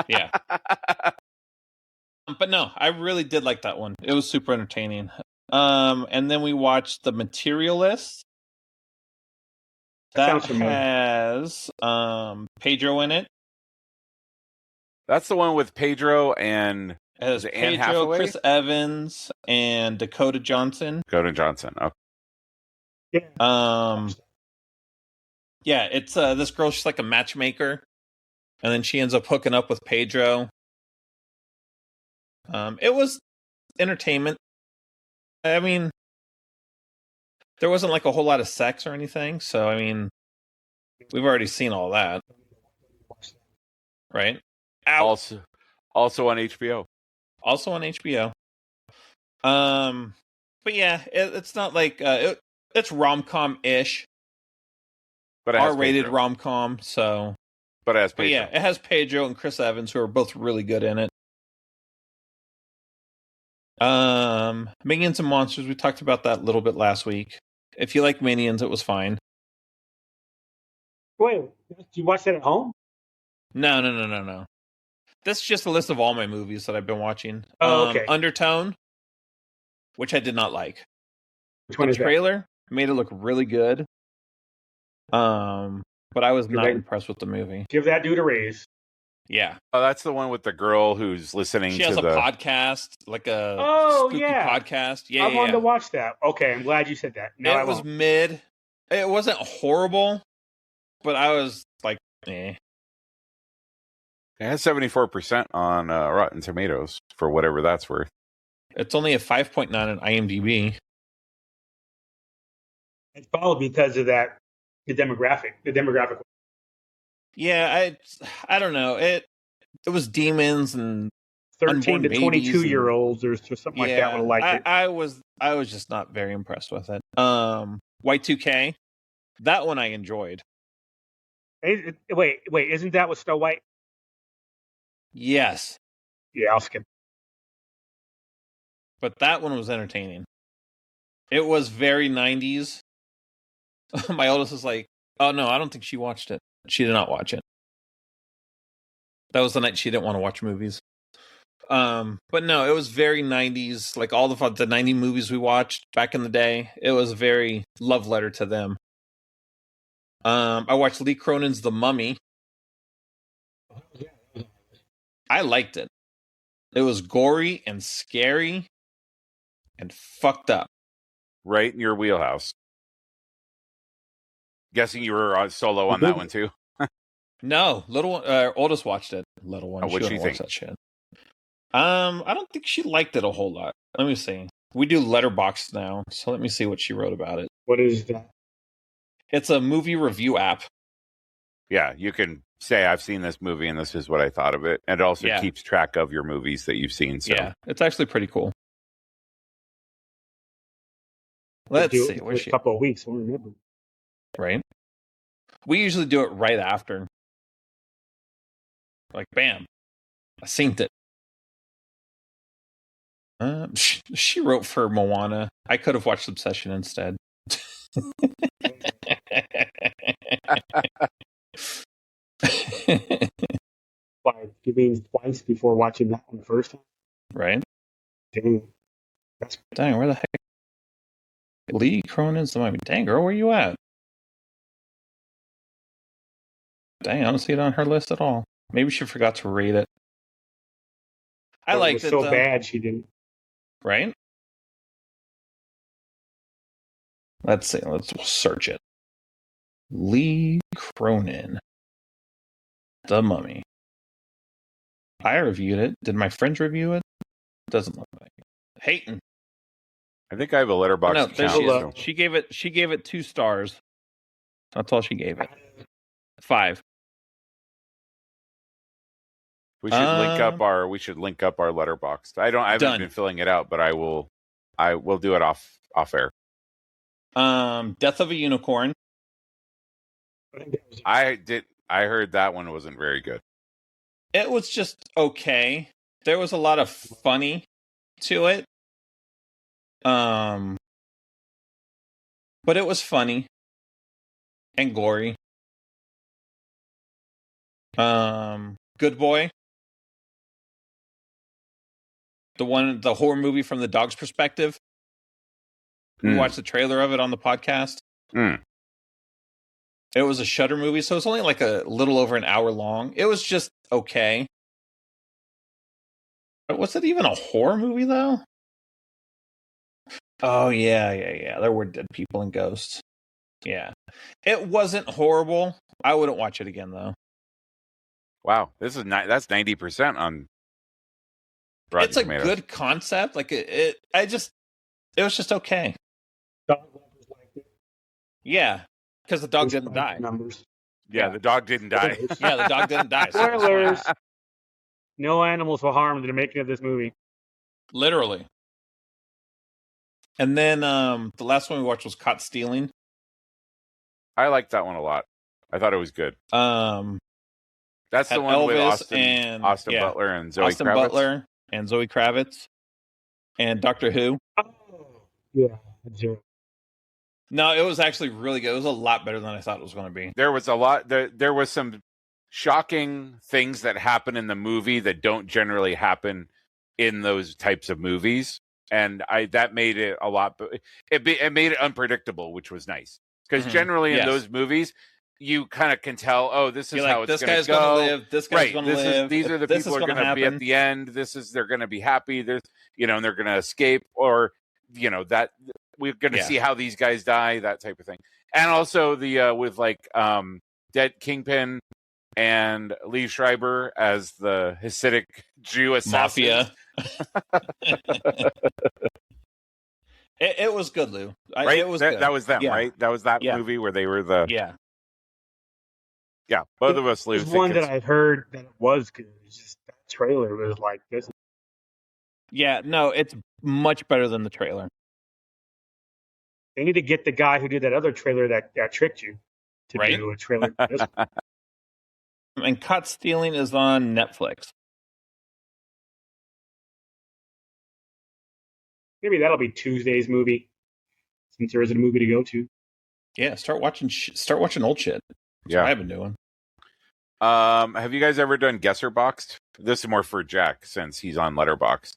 Yeah. But no, I really did like that one. It was super entertaining. And then we watched The Materialist. That has Pedro in it. That's the one with Pedro and it has Pedro, Chris Evans, and Dakota Johnson. Okay. Yeah, it's this girl. She's like a matchmaker, and then she ends up hooking up with Pedro. It was entertainment. I mean, there wasn't like a whole lot of sex or anything, so I mean, we've already seen all that, right? Also on HBO. Also on HBO. But yeah, it's not like it's rom-com-ish, but R-rated rom-com. So, but it has Pedro. But yeah, it has Pedro and Chris Evans, who are both really good in it. Minions and Monsters, we talked about that a little bit last week. If you like Minions, it was fine. Wait, did you watch that at home? No. That's just a list of all my movies that I've been watching. Oh, okay. Undertone, which I did not like. Which one the is trailer made it look really good. But I was not impressed with the movie. Give that dude a raise. Yeah. Oh, that's the one with the girl who's listening She has a podcast, like a spooky podcast. Yeah, I wanted to watch that. Okay, I'm glad you said that. No, it was mid. It wasn't horrible, but I was like, eh. It has 74% on Rotten Tomatoes, for whatever that's worth. It's only a 5.9 on IMDb. It's probably because of that, the demographic. Yeah, I don't know. It was demons and 13 to 22-year-olds or something like that would have liked it. I was just not very impressed with it. Y2K, that one I enjoyed. Wait, isn't that with Snow White? Yes. Yeah, I'll skip. But that one was entertaining. It was very 90s. My oldest is like, oh no, I don't think she watched it. She did not watch it. That was the night she didn't want to watch movies. But no, it was very 90s. Like all the 90 movies we watched back in the day, it was a very love letter to them. I watched Lee Cronin's The Mummy. I liked it. It was gory and scary and fucked up. Right in your wheelhouse. Guessing you were solo on that one too. No, oldest watched it. Little one. What'd she think? That shit. I don't think she liked it a whole lot. Let me see. We do Letterboxd now, so let me see what she wrote about it. What is that? It's a movie review app. Yeah, you can say I've seen this movie and this is what I thought of it. And it also keeps track of your movies that you've seen. So yeah, it's actually pretty cool. Let's see. Where's a couple of weeks. I don't remember. Right. We usually do it right after. Like, bam, I synced it. She wrote for Moana. I could have watched Obsession instead. Like, you mean twice before watching that one the first time? Right. Dang, where the heck? Lee Cronin's the movie. Dang, girl, where you at? Dang, I don't see it on her list at all. Maybe she forgot to rate it. I liked it so bad she didn't. Right? Let's see. Let's search it. Lee Cronin. The Mummy. I reviewed it. Did my friends review it? Doesn't look like it. Hayton. I think I have a Letterboxd account. She gave it 2 stars. That's all she gave it. 5. We should link up our Letterboxd. I haven't been filling it out, but I will do it off air. Death of a Unicorn. I heard that one wasn't very good. It was just okay. There was a lot of funny to it. But it was funny and gory. Good Boy. The horror movie from the dog's perspective. We watched the trailer of it on the podcast. It was a Shudder movie, so it's only like a little over an hour long. It was just okay. But was it even a horror movie, though? Oh, yeah. There were dead people and ghosts. Yeah. It wasn't horrible. I wouldn't watch it again, though. Wow. That's 90% on Rotten It's a Tomatoes. good concept. Like, it was just okay. Yeah. Because the dog didn't die. Yeah, the dog didn't die. Yeah, the dog didn't die. Spoilers. No animals were harmed in the making of this movie. Literally. And then the last one we watched was Caught Stealing. I liked that one a lot. I thought it was good. That's the one Elvis with Austin Butler and Zoe Austin Kravitz. Butler and Zoe Kravitz and Doctor Who. Oh, yeah. No, it was actually really good. It was a lot better than I thought it was going to be. There was a lot. There was some shocking things that happen in the movie that don't generally happen in those types of movies, and that made it a lot. It made it unpredictable, which was nice because generally in those movies, you kind of can tell. Oh, this is how it's going to go. Live. This guy's going to live. These are the people who are going to be at the end. They're going to be happy. And they're going to escape, or that. We're going to see how these guys die, that type of thing. And also with Dead Kingpin and Lee Schreiber as the Hasidic Jew assassin. Mafia. It was good, Lou. Right? It was good. That was them, right? That was that movie where they were the... Yeah, both of us, Lou. There's one that I heard that it was good. It's just that trailer was like this. Yeah, no, it's much better than the trailer. They need to get the guy who did that other trailer that tricked you to do a trailer for this one. And Caught Stealing is on Netflix. Maybe that'll be Tuesday's movie, since there isn't a movie to go to. Yeah, start watching old shit. That's what I've been doing. Have you guys ever done Guesser Boxed? This is more for Jack since he's on Letterboxd.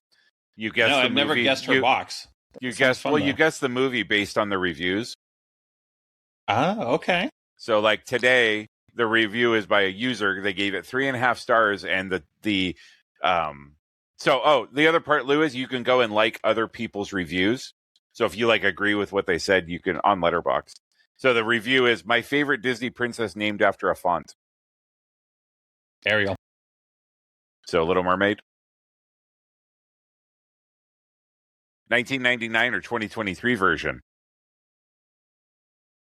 You guess I've never guessed her box. You guess the movie based on the reviews. Ah, okay. So like today, the review is by a user. They gave it 3.5 stars, and the other part, Lou, is you can go and like other people's reviews. So if you agree with what they said, you can on Letterboxd. So the review is my favorite Disney princess named after a font. Ariel. So Little Mermaid. 1999 or 2023 version?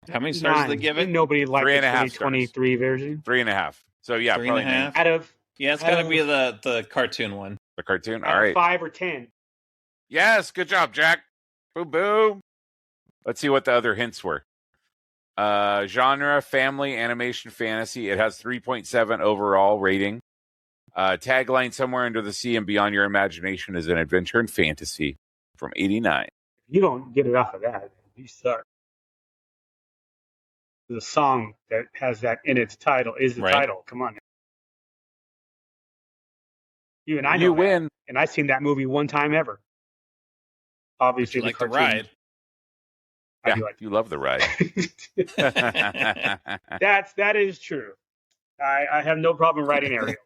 How many stars did they give it? Nobody liked the 3.5 version. 3.5. So yeah, 3.5 out of. Yeah, it's got to be the cartoon one. The cartoon. All right. 5 or 10. Yes, good job, Jack. Boom, boom. Let's see what the other hints were. Genre, family, animation, fantasy. It has 3.7 overall rating. Tagline, somewhere under the sea and beyond your imagination is an adventure and fantasy from 89. You don't get it off of that. You suck. The song that has that in its title is the title. Come on. Even I know you win. And I've seen that movie one time ever. Obviously, like the ride. Yeah, you love the ride. That is true. I have no problem riding Ariel.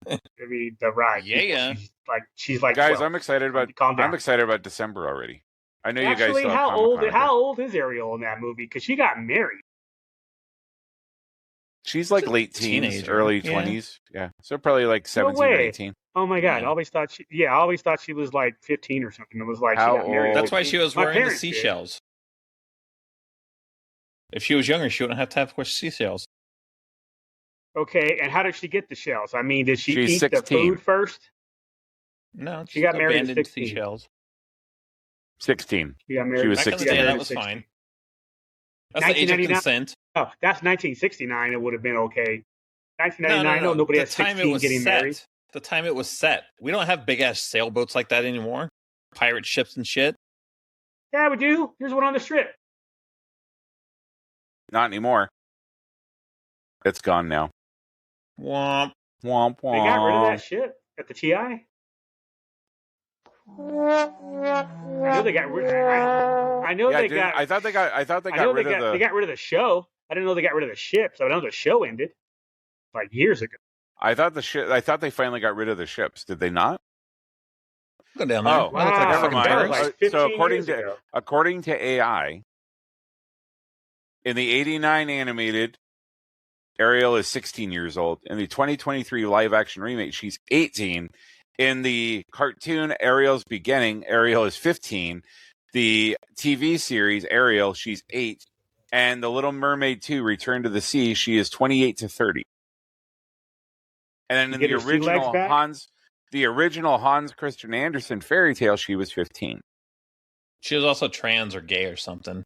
I mean, the ride. Yeah. She's like. Guys, 12. I'm excited about December already. I know you guys. How old is Ariel in that movie? Because she got married. She's like late teens, teenager. Early 20s. Yeah. So probably like 17 or 18. Oh my God! I always thought she was like 15 or something. It was like how she got married. Old? That's why she was wearing the seashells. If she was younger, she wouldn't have to have seashells. Okay, and how did she get the shells? I mean, did she eat 16. the food first? No, she got married at 16. Seashells. 16. She got married. She was 16. That was fine. That's the age of consent. Oh, that's 1969. It would have been okay. 1999. No, nobody has 16 getting married. The time it was set. We don't have big ass sailboats like that anymore. Pirate ships and shit. Yeah, we do. There's one on the strip. Not anymore. It's gone now. Womp. Womp, womp. They got rid of that ship at the TI. I know they got rid. I thought they got rid of the. They got rid of the show. I didn't know they got rid of the ship. So I know the show ended like years ago. I thought they finally got rid of the ships. Did they not? Go down there. Oh, wow. Never mind. Like so according to AI, in the 89 animated, Ariel is 16 years old. In the 2023 live action remake, she's 18. In the cartoon Ariel's Beginning, Ariel is 15. The TV series Ariel, she's 8. And The Little Mermaid 2, Return to the Sea, she is 28 to 30. And then in the original Hans Christian Andersen fairy tale, she was 15. She was also trans or gay or something.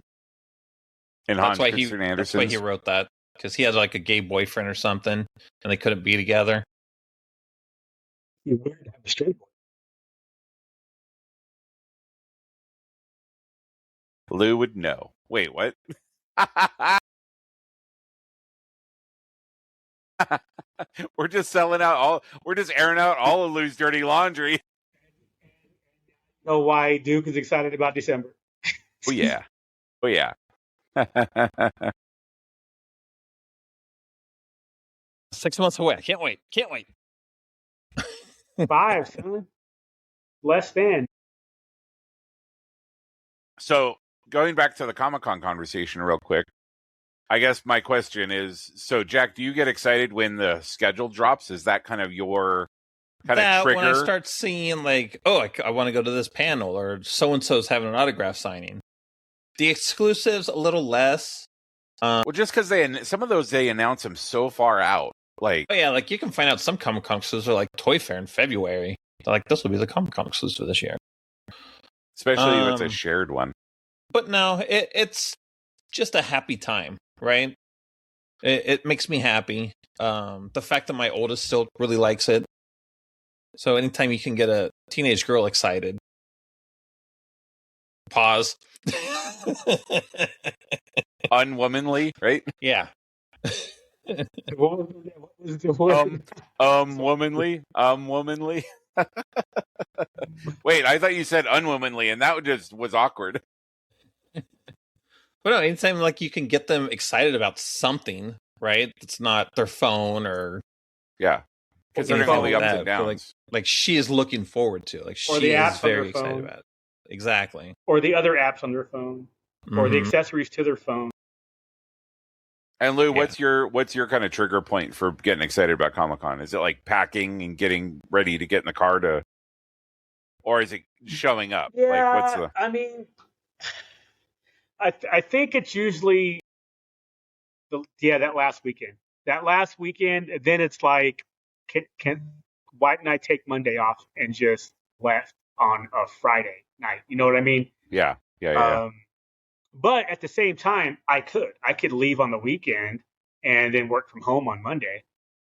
And Hans Christian Andersen. That's why he wrote that. Because he had like a gay boyfriend or something, and they couldn't be together. You're weird to have a straight boy. Lou would know. Wait, what? We're just airing out all of Lou's dirty laundry. Know why Duke is excited about December. Oh yeah. 6 months away. I can't wait. 5, son. Less than. So going back to the Comic-Con conversation real quick, I guess my question is, so Jack, do you get excited when the schedule drops? Is that kind of your kind of trigger? When I start seeing like, oh, I want to go to this panel, or so-and-so's having an autograph signing. The exclusives, a little less. Well, just because some of those, they announce them so far out. Like, oh yeah, like you can find out some Comic-Con exclusives are like Toy Fair in February. They're like, this will be the Comic-Con exclusive this year. Especially if it's a shared one. But no, it's just a happy time, right? It makes me happy. The fact that my oldest still really likes it. So anytime you can get a teenage girl excited. Pause. Unwomanly, right? Yeah. Womanly. Wait, I thought you said unwomanly, and that just was awkward. But no, anytime like you can get them excited about something, right? It's not their phone or because they're going to be ups and downs. Like she is looking forward to, like she is very excited about it. Exactly. Or the other apps on their phone, or the accessories to their phone. And Lou, what's your kind of trigger point for getting excited about Comic-Con? Is it like packing and getting ready to get in the car or is it showing up? Yeah, like, what's the... I mean, I think it's usually that last weekend. That last weekend, then it's like, why didn't I take Monday off and just left on a Friday night? You know what I mean? Yeah. But at the same time, I could leave on the weekend and then work from home on Monday.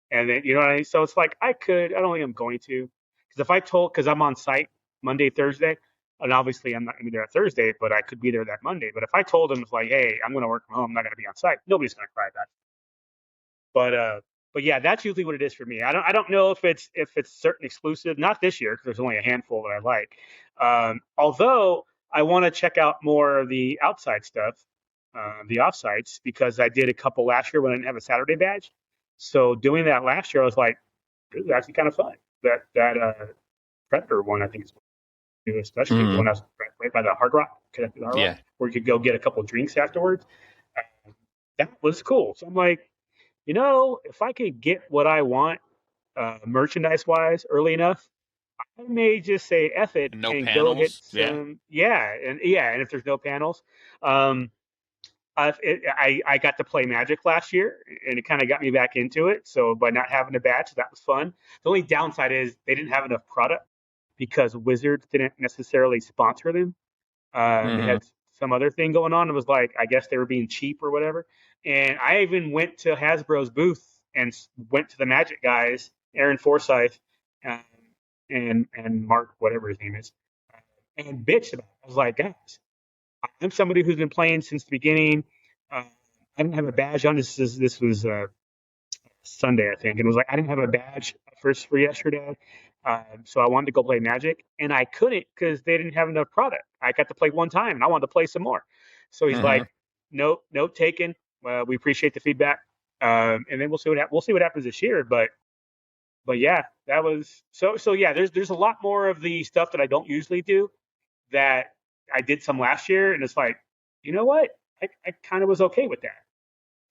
And then, you know what I mean? So it's like, I don't think I'm going to. Because I'm on site Monday, Thursday, and obviously I'm not going to be there on Thursday, but I could be there that Monday. But if I told them, it's like, hey, I'm going to work from home, I'm not going to be on site, nobody's going to cry about it. But yeah, that's usually what it is for me. I don't know if it's certain exclusive, not this year, because there's only a handful that I like. Although I want to check out more of the outside stuff, the offsites, because I did a couple last year when I didn't have a Saturday badge. So doing that last year, I was like, this is actually kind of fun. That Predator one, I think is new, especially the one that's right by the Hard Rock, connected to the Hard Rock, where you could go get a couple of drinks afterwards. That was cool. So I'm like, if I could get what I want merchandise-wise early enough, I may just say F it and panels. Go get some. And if there's no panels. I got to play Magic last year, and it kind of got me back into it. So by not having a badge, that was fun. The only downside is they didn't have enough product because Wizards didn't necessarily sponsor them. They had some other thing going on. It was like, I guess they were being cheap or whatever. And I even went to Hasbro's booth and went to the Magic guys, Aaron Forsyth and Mark, whatever his name is, and bitched about it. I was like, guys, I'm somebody who's been playing since the beginning. I didn't have a badge on. This was Sunday, I think. And it was like, I didn't have a badge first for yesterday. So I wanted to go play Magic, and I couldn't because they didn't have enough product. I got to play one time, and I wanted to play some more. So he's like, note taken. We appreciate the feedback. And then we'll see what happens this year. But yeah, that was so yeah, there's a lot more of the stuff that I don't usually do that I did some last year, and it's like, you know what? I kind of was okay with that.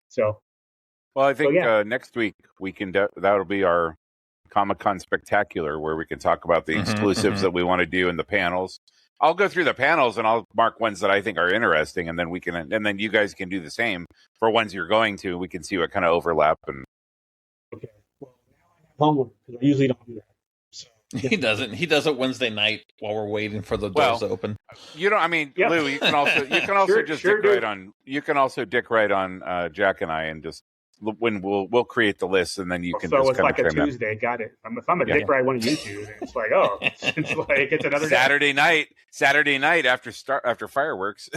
So, well, I think next week we can that'll be our Comic-Con Spectacular, where we can talk about the exclusives that we want to do in the panels. I'll go through the panels and I'll mark ones that I think are interesting, and then you guys can do the same for ones you're going to. We can see what kind of overlap and. Okay. Well, now I have homework because I usually don't do that. So, He doesn't. He does it Wednesday night while we're waiting for the doors to open. I mean, Lou, you can also You can also dick right on Jack and I, and just when we'll create the list, and then you can. So just it's like a Tuesday. Got it. If I'm a dick right, one of you two, then it's like, it's another Saturday night. Saturday night after fireworks.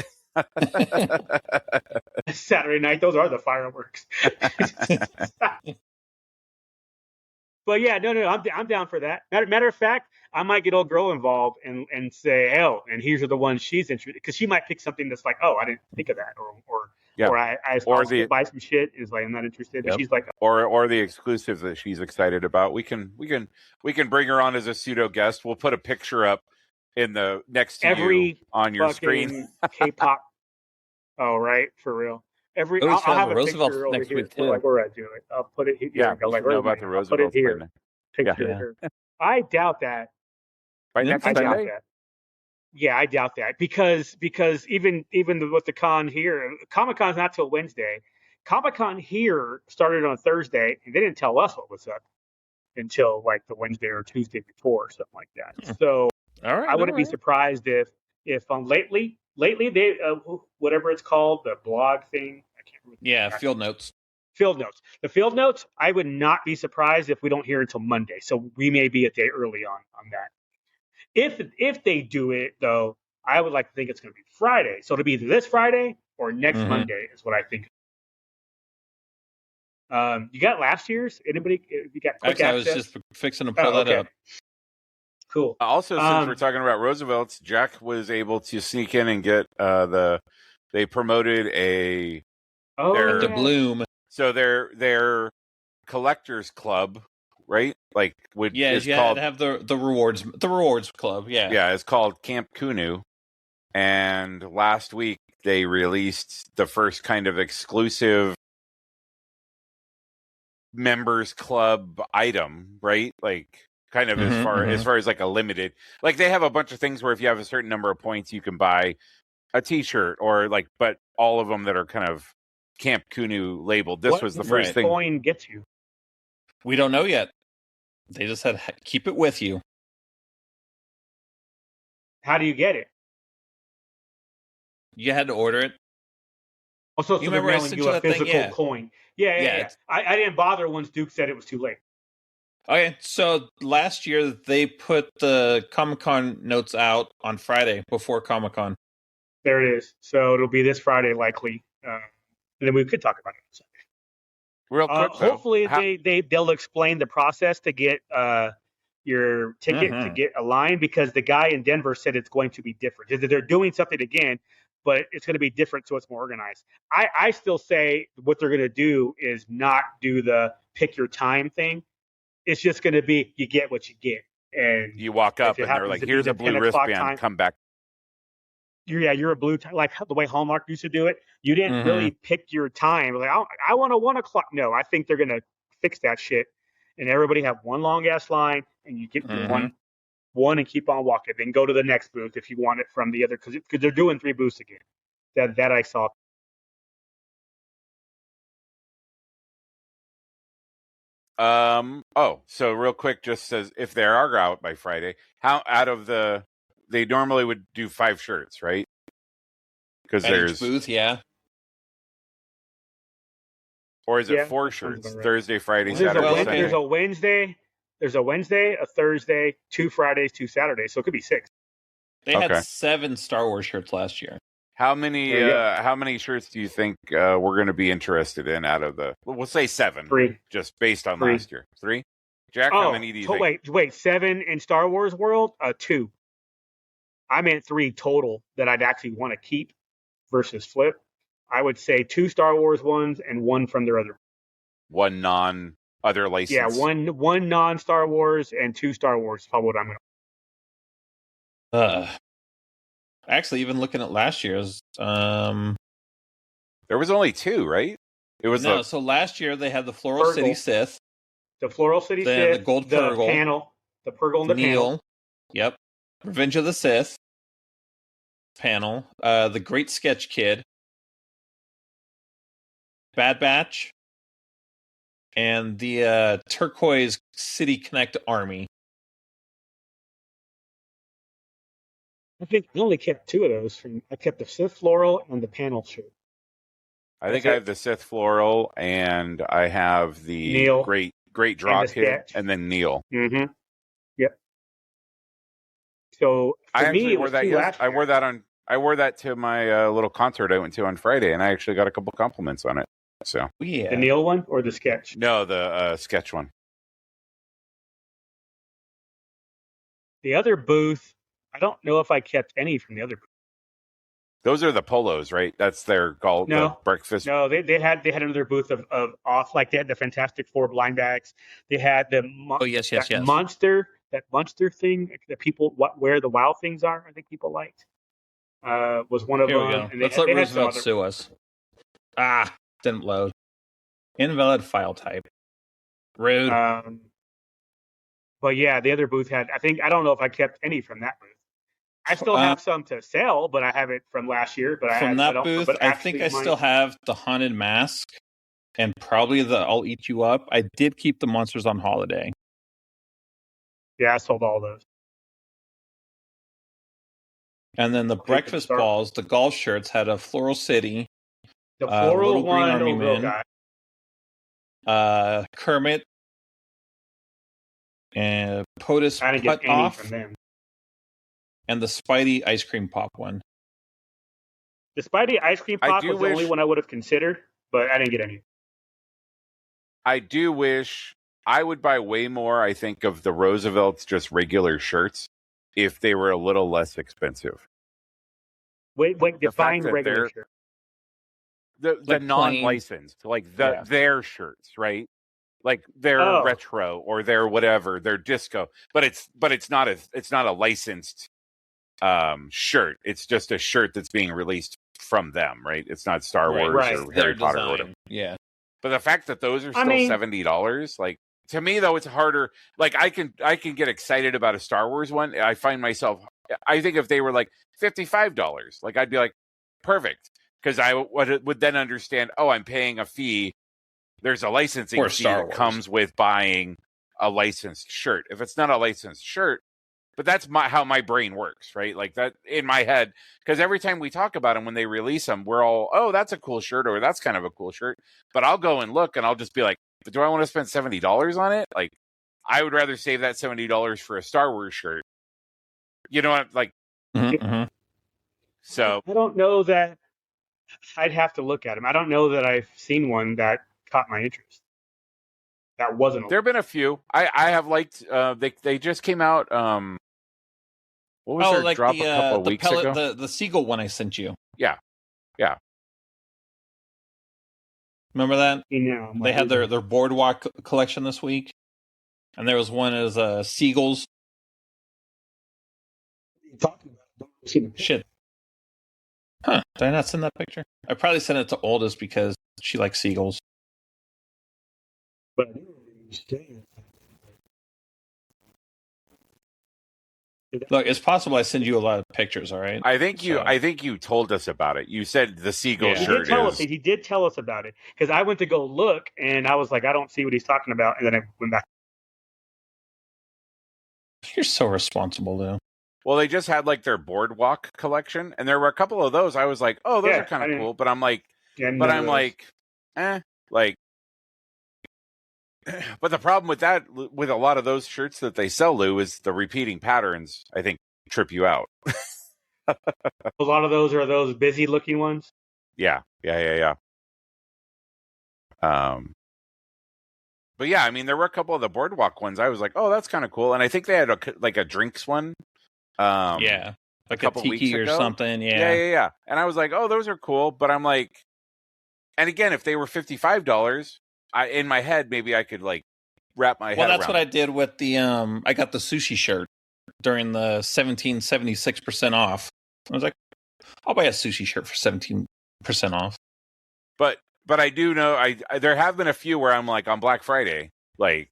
Saturday night. Those are the fireworks. But yeah, no, I'm down for that. Matter of fact, I might get old girl involved and say, hell, and here's are the ones she's interested, because she might pick something that's like, oh, I didn't think of that, or I buy some shit, is like, I'm not interested. And she's like, or the exclusives that she's excited about. We can bring her on as a pseudo guest. We'll put a picture up in the next to you on your screen. K-pop. Oh, right, for real. I'll have a Roosevelt picture next week too. Like where I do it, I'll put it here. Yeah, like know about the Roosevelt. Put it here. Picture. Yeah. I doubt that. By next Sunday? Yeah, I doubt that because even with the con here, Comic-Con's not till Wednesday. Comic-Con here started on Thursday, and they didn't tell us what was up until like the Wednesday or Tuesday before, or something like that. So I wouldn't be surprised if lately they whatever it's called, the blog thing. I can't remember. Yeah, field notes. The field notes. I would not be surprised if we don't hear until Monday. So we may be a day early on that. If they do it though, I would like to think it's going to be Friday. So it'll be either this Friday or next Monday is what I think. You got last year's? Anybody? You got quick access? I was just fixing to pull that up. Cool. Also, since we're talking about Roosevelt's, Jack was able to sneak in and get they promoted the Bloom. So their collectors club, right? Like called to have the rewards club. Yeah. Yeah, it's called Camp Kunu. And last week they released the first kind of exclusive members club item, right? Like kind of as far as like a limited, like they have a bunch of things where if you have a certain number of points, you can buy a t-shirt or like, but all of them that are kind of Camp Kunu labeled. This was the What first thing. coin gets you? We don't know yet. They just said keep it with you. How do you get it? You had to order it. Oh, so they're remember I mailing sent you you a that thing? physical Yeah. coin. Yeah. I didn't bother once Duke said it was too late. Okay, so last year they put the Comic-Con notes out on Friday before Comic-Con. There it is. So it'll be this Friday likely. And then we could talk about it. Real quick, hopefully they'll explain the process to get your ticket to get aligned, because the guy in Denver said it's going to be different. They're doing something again, but it's going to be different, so it's more organized. I still say what they're going to do is not do the pick your time thing. It's just going to be you get what you get, and you walk up and they're like, "Here's a blue wristband. Time, come back." You're a blue time, like the way Hallmark used to do it. You didn't really pick your time. Like I want a 1 o'clock. No, I think they're going to fix that shit, and everybody have one long ass line, and you get your one and keep on walking. Then go to the next booth if you want it from the other, because they're doing 3 booths again. That I saw. So real quick, just says if they are out by Friday, how out of they normally would do 5 shirts, right? Because there's booth, yeah. Or is it 4 shirts? Right. Thursday, Friday, Saturday, Sunday. There's a Wednesday, a Thursday, 2 Fridays, 2 Saturdays, so it could be 6. They had 7 Star Wars shirts last year. How many shirts do you think we're going to be interested in out of the? We'll say 7. 3, just based on last year. 3. Jack, how many do you think? Wait, 7 in Star Wars world? 2. I meant 3 total that I'd actually want to keep versus flip. I would say 2 Star Wars ones and 1 from their other. 1 non-other license. Yeah, one non-Star Wars and 2 Star Wars. Probably what I'm going to. Actually, even looking at last year's, there was only 2, right? It was so last year they had the Floral City Sith, the Floral City Sith, the Gold Purgle, panel, the Purgle and the panel. Yep, Revenge of the Sith panel, the Great Sketch Kid, Bad Batch, and the Turquoise City Connect Army. I think I only kept 2 of those. I kept the Sith Floral and the panel shirt. I think I have the Sith Floral, and I have the Neil, great Draw Kid, and then Neil. Mm-hmm. Yep. So I actually wore that. I wore that to my little concert I went to on Friday, and I actually got a couple compliments on it. So the Neil one or the sketch? No, the sketch one. The other booth, I don't know if I kept any from the other booth. Those are the polos, right? That's their the breakfast. No, they had another booth of off, like they had the Fantastic Four blind bags. They had the monster thing that people where the WoW things are. I think people liked. Was one of Here them. We go. And Let's let Roosevelt sue us. Didn't load. Invalid file type. Rude. But yeah, the other booth had. I don't know if I kept any from that booth. I still have some to sell, but I have it from last year. But that booth, I think I still have the Haunted Mask and probably the I'll Eat You Up. I did keep the Monsters on Holiday. Yeah, I sold all those. And then the breakfast balls, the golf shirts had a Floral City. The Floral Little one, Green Army Man. Kermit. And POTUS I didn't get any from them. And the Spidey ice cream pop one. The Spidey ice cream pop was the only one I would have considered, but I didn't get any. I do wish I would buy way more, I think, of the Roosevelt's just regular shirts if they were a little less expensive. Wait, define regular shirt. The non-licensed, their shirts, right? Like their retro or their whatever, their disco, but it's not a licensed shirt. It's just a shirt that's being released from them, right? It's not Star Wars or Harry Potter or whatever. Yeah. But the fact that those are still $70, like to me though, it's harder. Like I can get excited about a Star Wars one. I find myself. I think if they were like $55, like I'd be like, perfect. because I would then understand, oh, I'm paying a fee. There's a licensing fee that comes with buying a licensed shirt. If it's not a licensed shirt, but that's how my brain works, right? Like that in my head, because every time we talk about them, when they release them, we're all, oh, that's a cool shirt, or that's kind of a cool shirt. But I'll go and look, and I'll just be like, but do I want to spend $70 on it? Like, I would rather save that $70 for a Star Wars shirt. You know what? Like, so I don't know that. I'd have to look at them. I don't know that I've seen one that caught my interest. That wasn't. There have been a few. I have liked. They just came out. What was their drop a couple of weeks ago? The seagull one I sent you. Yeah. Remember that? Yeah, they had their boardwalk collection this week, and there was one as seagulls. Shit. Huh? Did I not send that picture? I probably sent it to Oldest because she likes seagulls. But look, it's possible I send you a lot of pictures. All right. I think you told us about it. You said the seagull shirt. He did tell us about it because I went to go look and I was like, I don't see what he's talking about, and then I went back. You're so responsible, though. Well, they just had like their boardwalk collection, and there were a couple of those. I was like, oh, those are kind of cool. But I'm like, like. But the problem with that, with a lot of those shirts that they sell, Lou, is the repeating patterns, I think, trip you out. A lot of those are those busy looking ones. Yeah. But yeah, I mean, there were a couple of the boardwalk ones. I was like, oh, that's kind of cool. And I think they had a drinks one. Like a couple tiki weeks ago. Or something. Yeah. And I was like, oh, those are cool. But I'm like, and again, if they were $55, in my head, maybe I could like wrap my head around. Well, that's what I did with the I got the sushi shirt during the 76% off. I was like, I'll buy a sushi shirt for 17% off. But I do know I there have been a few where I'm like on Black Friday, like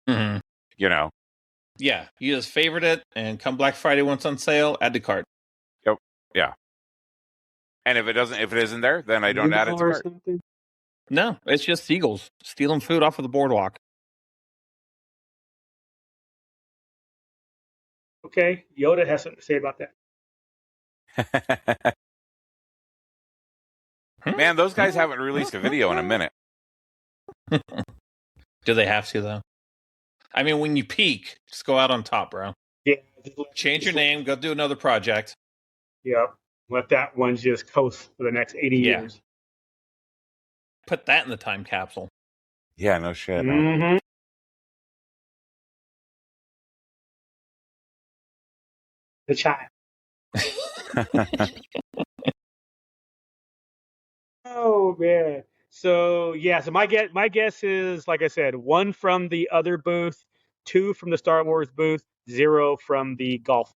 you know. Yeah, you just favorite it, and come Black Friday once on sale, add to cart. Yep. Yeah. And if it isn't there, then I don't add it to cart. No, it's just seagulls stealing food off of the boardwalk. Okay, Yoda has something to say about that. Man, those guys haven't released a video in a minute. Do they have to, though? I mean, when you peak, just go out on top, bro. Yeah. Change your name, go do another project. Yep. Let that one just coast for the next 80 years. Put that in the time capsule. Yeah, no shit. Mm-hmm. The child. Oh man. So my guess is, like I said, 1 from the other booth, 2 from the Star Wars booth, 0 from the golf.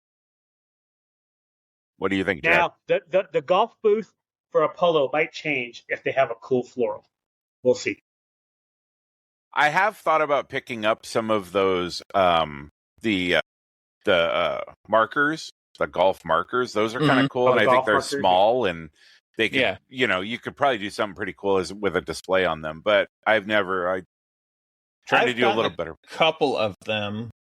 What do you think, Jack? Now, the golf booth for Apollo might change if they have a cool floral. We'll see. I have thought about picking up some of those the markers, the golf markers. Those are kind of cool, and I think they're small and they can, you could probably do something pretty cool with a display on them. But I've tried to do a little better. Couple of them.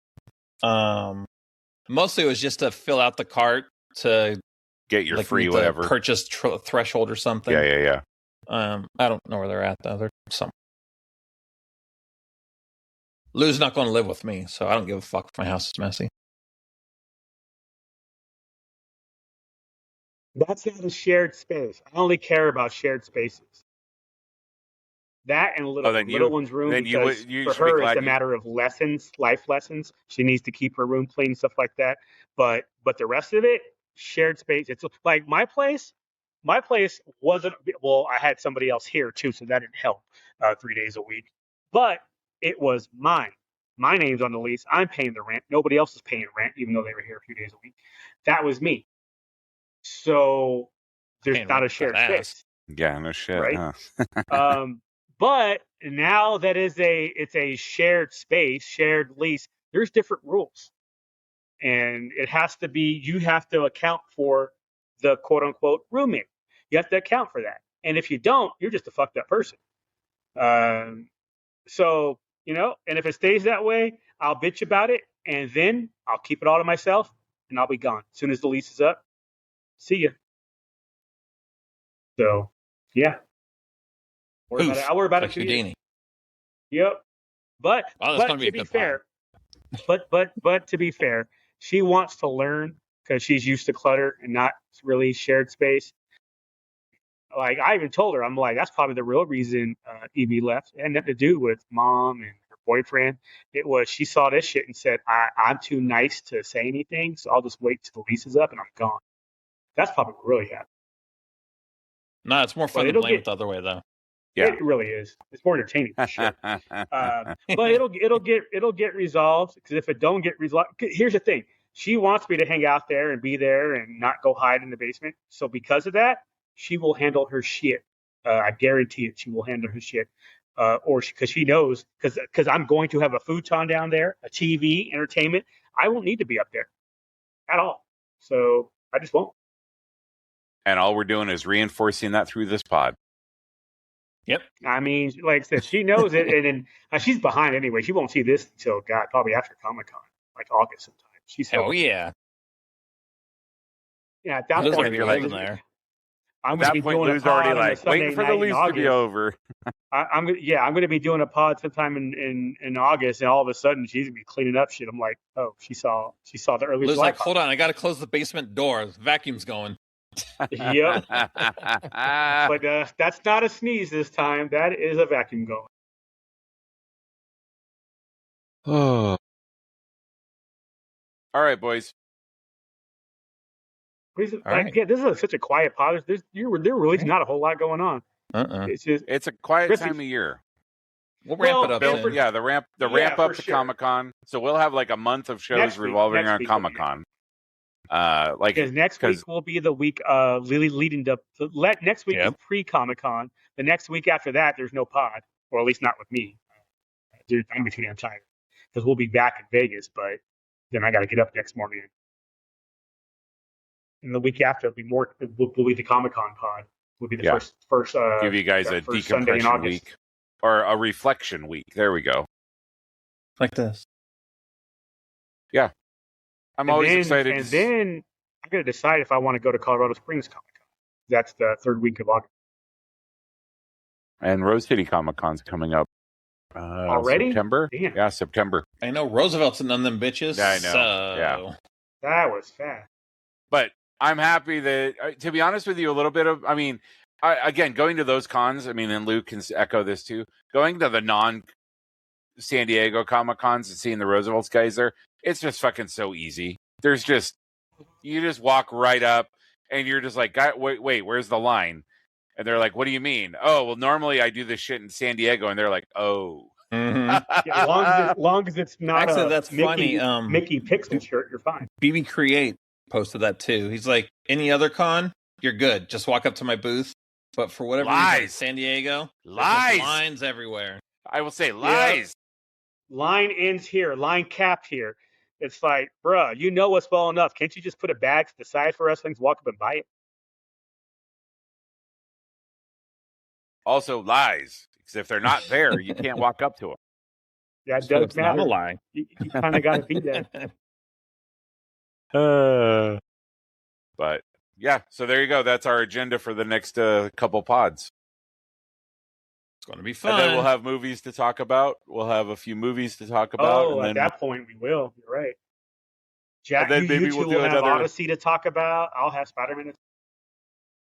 Mostly it was just to fill out the cart to get your free whatever purchase threshold or something. Yeah. I don't know where they're at though. They're some. Lou's not going to live with me, so I don't give a fuck if my house is messy. That's not a shared space. I only care about shared spaces. That and little one's room, because for her it's a matter of life lessons. She needs to keep her room clean, stuff like that. But the rest of it, shared space. It's like my place. My place wasn't, well, I had somebody else here too, so that didn't help 3 days a week. But it was mine. My name's on the lease. I'm paying the rent. Nobody else is paying rent, even though they were here a few days a week. That was me. So there's not a shared space. Yeah, no shit. Right? Huh? But now that it's a shared space, shared lease, there's different rules. And it has to be, you have to account for the quote unquote roommate. You have to account for that. And if you don't, you're just a fucked up person. So, and if it stays that way, I'll bitch about it, and then I'll keep it all to myself, and I'll be gone. As soon as the lease is up, see ya. So, yeah. I'll worry about it 2 years. Yep. But to be fair, but to be fair, she wants to learn because she's used to clutter and not really shared space. Like, I even told her, I'm like, that's probably the real reason Evie left. It had nothing to do with mom and her boyfriend. It was she saw this shit and said, I'm too nice to say anything, so I'll just wait till the lease is up and I'm gone. That's probably what really happened. No, it's more fun to blame it the other way, though. Yeah, it really is. It's more entertaining for sure. But it'll get resolved, because if it don't get resolved, here's the thing: she wants me to hang out there and be there and not go hide in the basement. So because of that, she will handle her shit. I guarantee it. She will handle her shit, because she knows, because I'm going to have a futon down there, a TV, entertainment. I won't need to be up there at all. So I just won't. And all we're doing is reinforcing that through this pod. Yep. I mean, like I said, she knows it, and then she's behind anyway. She won't see this until probably after Comic-Con, like August sometime. She's yeah. Yeah, at that point, you're like there. I'm going to be doing a pod already like waiting for the lease to be over. I'm going to be doing a pod sometime in August, and all of a sudden she's going to be cleaning up shit. I'm like, oh, she saw the early. Lou's like, hold on, I got to close the basement door. The vacuum's going. Yep. But that's not a sneeze this time. That is a vacuum going. Oh. All right, boys. Yeah, this is such a quiet pod. There really is not a whole lot going on. It's a quiet time of year. We'll ramp it up. The ramp up to Comic-Con. So we'll have like a month of shows revolving around Comic-Con. Because next week will be the week leading up. Next week is pre-Comic-Con. The next week after that, there's no pod, or at least not with me. I'm gonna be too damn tired because we'll be back in Vegas, but then I got to get up next morning. And the week after, it'll be more. Will be the Comic-Con pod. Will be the first. Give you guys a decompression week or a reflection week. There we go. Like this. Yeah. I'm always excited. And then I'm going to decide if I want to go to Colorado Springs Comic-Con. That's the third week of August. And Rose City Comic-Con's coming up. Already? September? Damn. Yeah, September. I know Roosevelt's none of them bitches. Yeah, I know. So... Yeah. That was fast. But I'm happy that, to be honest with you, a little bit of, again, going to those cons, and Luke can echo this too, going to the non-San Diego Comic-Cons and seeing the Roosevelt's guys there, it's just fucking so easy. You just walk right up and you're just like, wait, where's the line? And they're like, what do you mean? Oh, well, normally I do this shit in San Diego. And they're like, oh. Mm-hmm. As long as it's not that's Mickey, funny. Mickey Pixel shirt, you're fine. BB Create posted that too. He's like, any other con, you're good. Just walk up to my booth. But for whatever reason, San Diego, lines everywhere. I will say lies. Yeah. Line ends here. Line capped here. It's like, bruh, you know us well enough. Can't you just put a bag to the side for us things, walk up and buy it? Also lies. Because if they're not there, you can't walk up to them. Yeah, it does matter. Not a lie. You kind of got to be there. But yeah, so there you go. That's our agenda for the next couple pods. It's going to be fun. And then we'll have movies to talk about. We'll have a few movies to talk about. Oh, and at that point we will. You're right. Jack, and then maybe you we'll do will have another Odyssey to talk about. I'll have Spider-Man.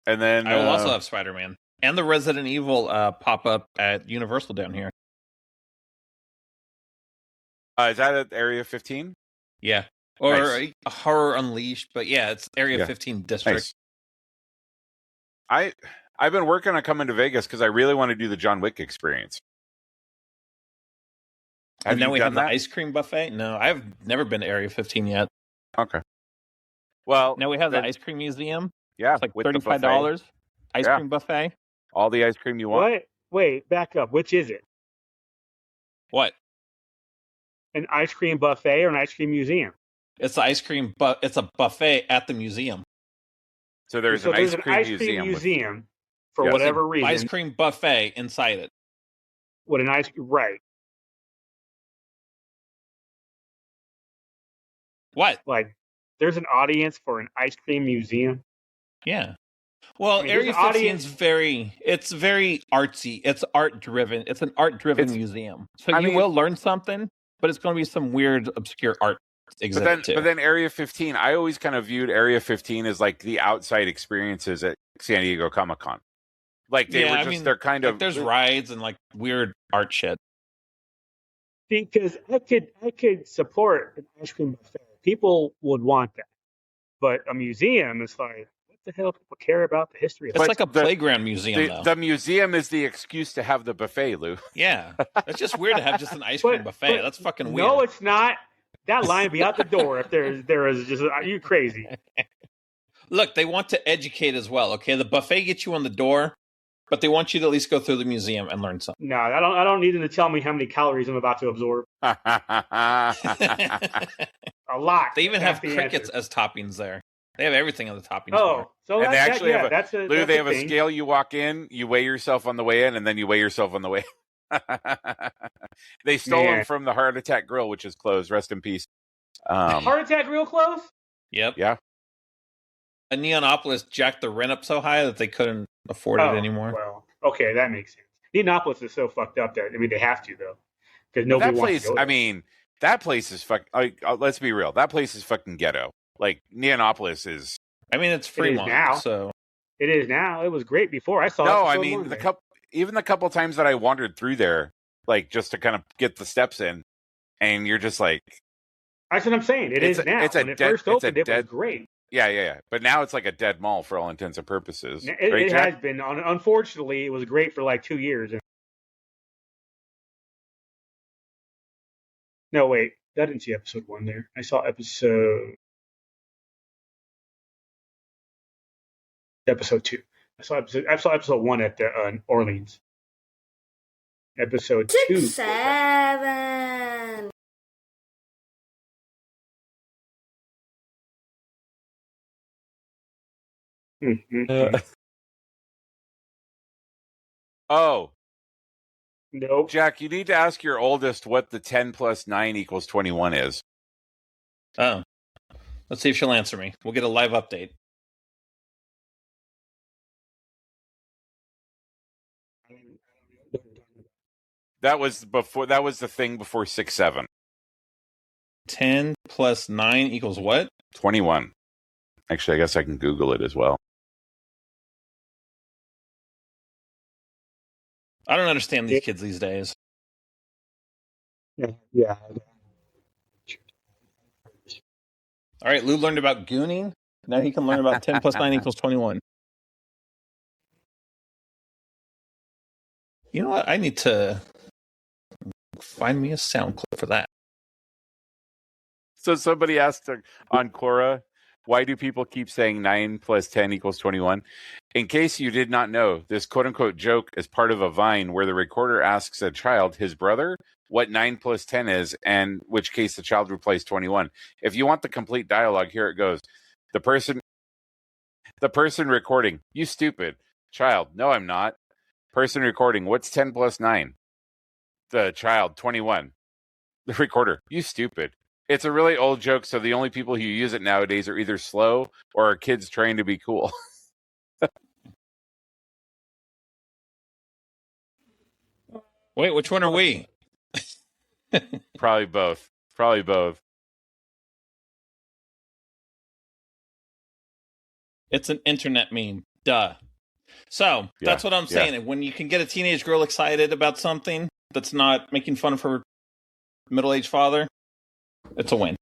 And then I will also have Spider-Man and the Resident Evil pop up at Universal down here. Is that at Area 15? Yeah. Or Horror Unleashed, but yeah, it's Area 15 district. Nice. I've been working on coming to Vegas because I really want to do the John Wick experience. And then we have the ice cream buffet. No, I've never been to Area 15 yet. Okay. Well, now we have the ice cream museum. Yeah, it's like $35 ice cream buffet. All the ice cream you want. What? Wait, back up. Which is it? What? An ice cream buffet or an ice cream museum? It's the ice cream, but it's a buffet at the museum. So there's an ice cream museum for whatever reason. Ice cream buffet inside it. With an ice cream, right? What? Like, there's an audience for an ice cream museum. Yeah. Well, Area 15 is very artsy. It's art driven. It's an art driven museum. So you will learn something, but it's going to be some weird, obscure art exhibit too. But then Area 15, I always kind of viewed Area 15 as like the outside experiences at San Diego Comic-Con. Like they're kind of there's rides and like weird art shit. Because I could support an ice cream buffet. People would want that, but a museum is like, what the hell people care about the history of it? It's like a playground museum, though. The museum is the excuse to have the buffet, Lou. Yeah. It's just weird to have just an ice cream buffet. That's fucking weird. No, it's not. That line be out the door if there is just, are you crazy? Look, they want to educate as well, okay? The buffet gets you on the door, but they want you to at least go through the museum and learn something. No, I don't need them to tell me how many calories I'm about to absorb. A lot. They even have crickets as toppings there. They have everything on the toppings. Oh, so and they actually have Lou, they have a scale. You walk in, you weigh yourself on the way in, and then you weigh yourself on the way. They stole them from the Heart Attack Grill, which is closed. Rest in peace. Heart Attack Grill closed? Yep. Yeah. A Neonopolis jacked the rent up so high that they couldn't afford it anymore. Well, okay, that makes sense. Neonopolis is so fucked up that they have to though, because nobody wants to go there. That place is let's be real. That place is fucking ghetto. Like Neonopolis is. It's Fremont now. So it is now. It was great before. I saw. No, the couple times that I wandered through there, like just to kind of get the steps in, and you're just like. That's what I'm saying. It is now. When it first opened, it was great. Yeah. But now it's like a dead mall for all intents and purposes. It has been. Unfortunately, it was great for like 2 years. No, wait. I didn't see episode 1 there. I saw episode 2. I saw episode 1 at the Orleans. Episode 2. 7. Oh. Nope. Jack, you need to ask your oldest what the 10 plus 9 equals 21 is. Oh. Let's see if she'll answer me. We'll get a live update. That was the thing before 6-7. 10 plus 9 equals what? 21. Actually, I guess I can Google it as well. I don't understand these kids these days. Yeah. All right, Lou learned about Gooning. Now he can learn about 10 plus 9 equals 21. You know what? I need to find me a sound clip for that. So somebody asked on Quora, why do people keep saying 9 plus 10 equals 21? In case you did not know, this quote-unquote joke is part of a Vine where the recorder asks a child, his brother, what 9 plus 10 is, and which case the child replies 21. If you want the complete dialogue, here it goes. The person recording, you stupid. Child, no, I'm not. Person recording, what's 10 plus 9? The child, 21. The recorder, you stupid. It's a really old joke, so the only people who use it nowadays are either slow or are kids trying to be cool. Wait, which one are we? Probably both. It's an internet meme. Duh. So, that's what I'm saying. Yeah. When you can get a teenage girl excited about something that's not making fun of her middle-aged father, it's a win.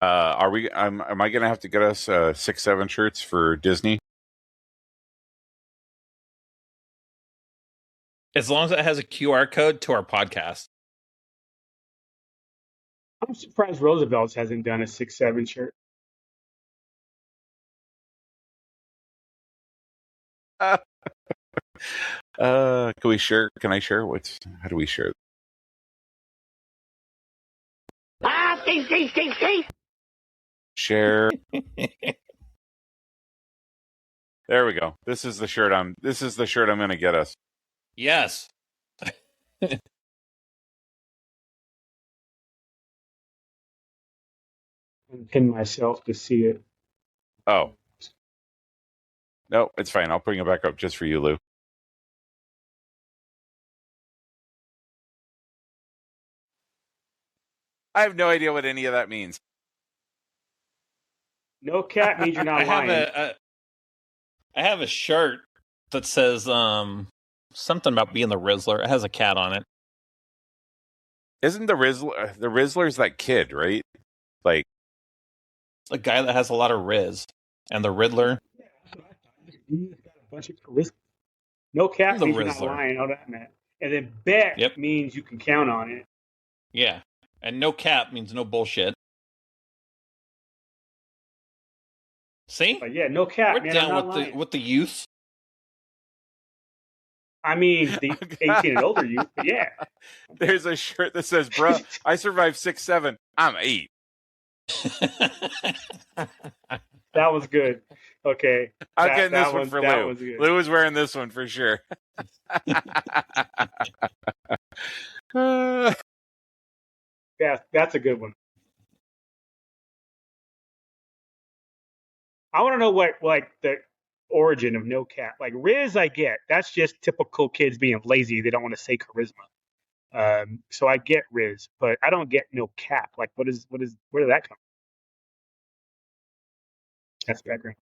Am I going to have to get us 6-7 shirts for Disney? As long as it has a QR code to our podcast. I'm surprised Roosevelt's hasn't done a 6-7 shirt. Can we share? Can I share? How do we share? I think Share. There we go. This is the shirt I'm going to get us. Yes. And pin myself to see it. Oh. No, it's fine. I'll bring it back up just for you, Lou. I have no idea what any of that means. No cap means you're not lying. I have a shirt that says something about being the Rizzler. It has a cat on it. Isn't the Rizzler's that kid, right? Like a guy that has a lot of Riz. And the Riddler. Yeah, that's what I thought. He's got a bunch of charisma. No cap means you're not Rizzler. lying. All that, man. And then bet means you can count on it. Yeah. And no cap means no bullshit. See? But yeah, no cap. We're man, down with the youth. I mean, the 18 and older youth, but yeah. There's a shirt that says, bruh, I survived 6'7". I'm 8. That was good. Okay. I'm getting this one for Lou. Lou is wearing this one for sure. Yeah, that's a good one. I want to know what, like, the origin of no cap. Like, Riz, I get. That's just typical kids being lazy. They don't want to say charisma. So I get Riz, but I don't get no cap. Like, where did that come from? That's background.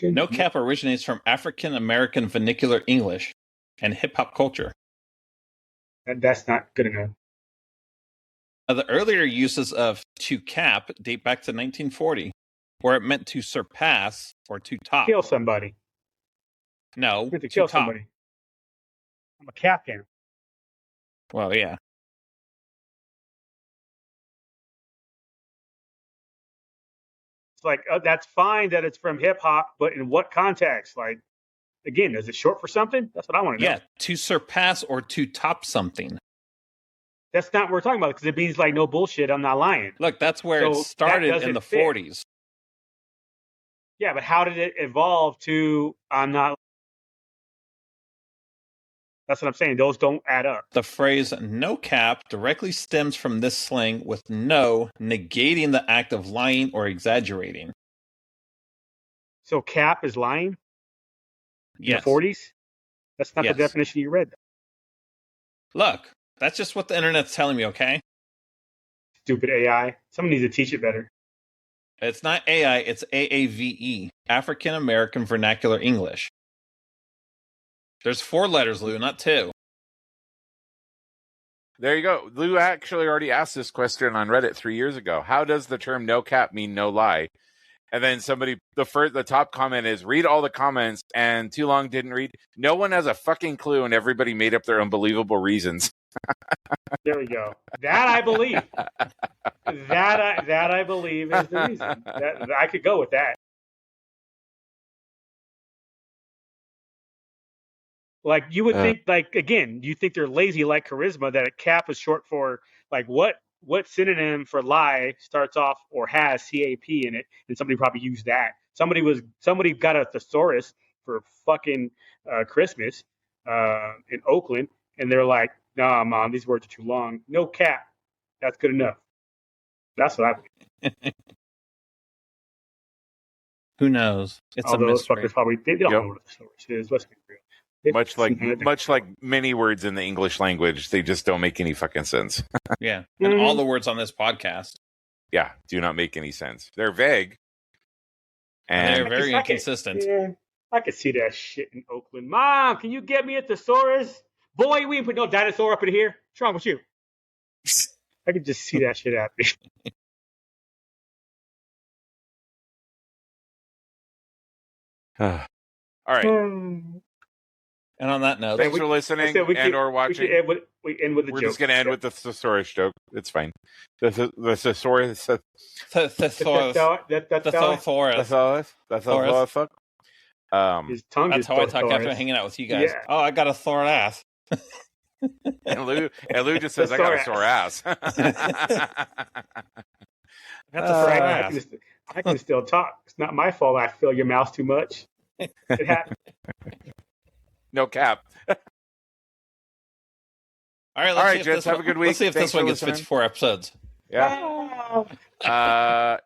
No cap originates from African American vernacular English and hip hop culture. That's not good enough. The earlier uses of to cap date back to 1940, where it meant to surpass or to top. Kill somebody. No, to kill top. somebody. I'm a cap game. Well, yeah. It's like, that's fine that it's from hip hop, but in what context? Like, again, is it short for something? That's what I want to know. Yeah, to surpass or to top something. That's not what we're talking about, because it means like no bullshit, I'm not lying. Look, that's where it started in the 40s. Yeah, but how did it evolve to I'm not? That's what I'm saying. Those don't add up. The phrase no cap directly stems from this slang, with no negating the act of lying or exaggerating. So cap is lying? Yes. In the 40s? That's not the definition you read. Look, that's just what the internet's telling me, okay? Stupid AI. Someone needs to teach it better. It's not AI, it's AAVE, African American Vernacular English. There's 4 letters, Lou, not 2. There you go. Lou actually already asked this question on Reddit 3 years ago. How does the term no cap mean no lie? And then the top comment is, read all the comments, and too long didn't read. No one has a fucking clue, and everybody made up their unbelievable reasons. There we go. That I believe. that I believe is the reason. I could go with that. Like, you would think, like, again, you think they're lazy like charisma, that a cap is short for, like, what synonym for lie starts off or has CAP in it, and somebody probably used that. Somebody got a thesaurus for fucking Christmas in Oakland, and they're like, nah, Mom, these words are too long. No cap. That's good enough. That's what I think. Who knows? It's Although a mystery. those fuckers probably, they don't know what a thesaurus is. Let's be real. Much like many words in the English language, they just don't make any fucking sense. Yeah, and all the words on this podcast, do not make any sense. They're vague, and they're very inconsistent. I could see that shit in Oakland. Mom, can you get me a thesaurus? Boy, we ain't put no dinosaur up in here. What's wrong with you? I could just see that shit happening. All right. And on that note, thanks for listening or watching. We end with the joke. We're just going to end with the thesaurus joke. It's fine. The thesaurus. His tongue That's how I talk after hanging out with you guys. Yeah. Oh, I got a thorn ass. And Lou just says, "I got a sore ass." I can still talk. It's not my fault. I feel your mouth too much. It happened. No cap. All right, gents, have a good week. Let's see if this one gets 54 episodes. Yeah.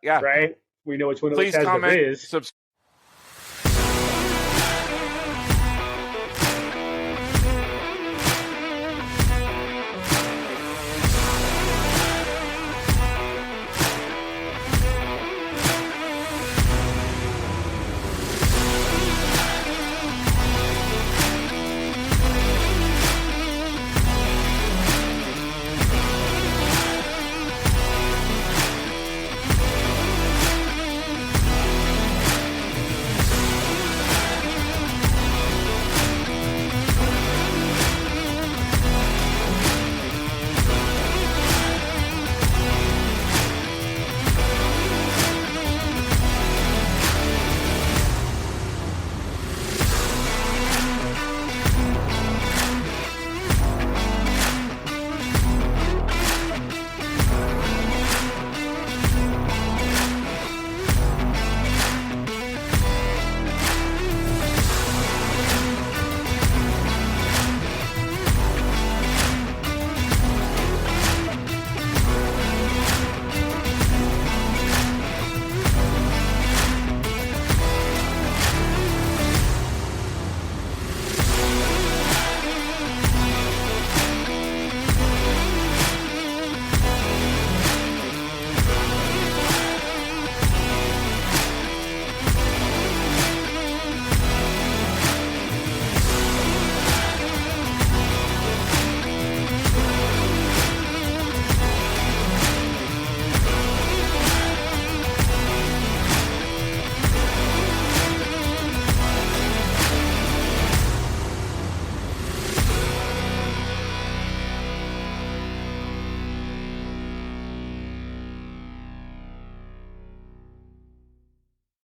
Yeah. Right? We know which one of Please us has comment, the Riz. subscribe.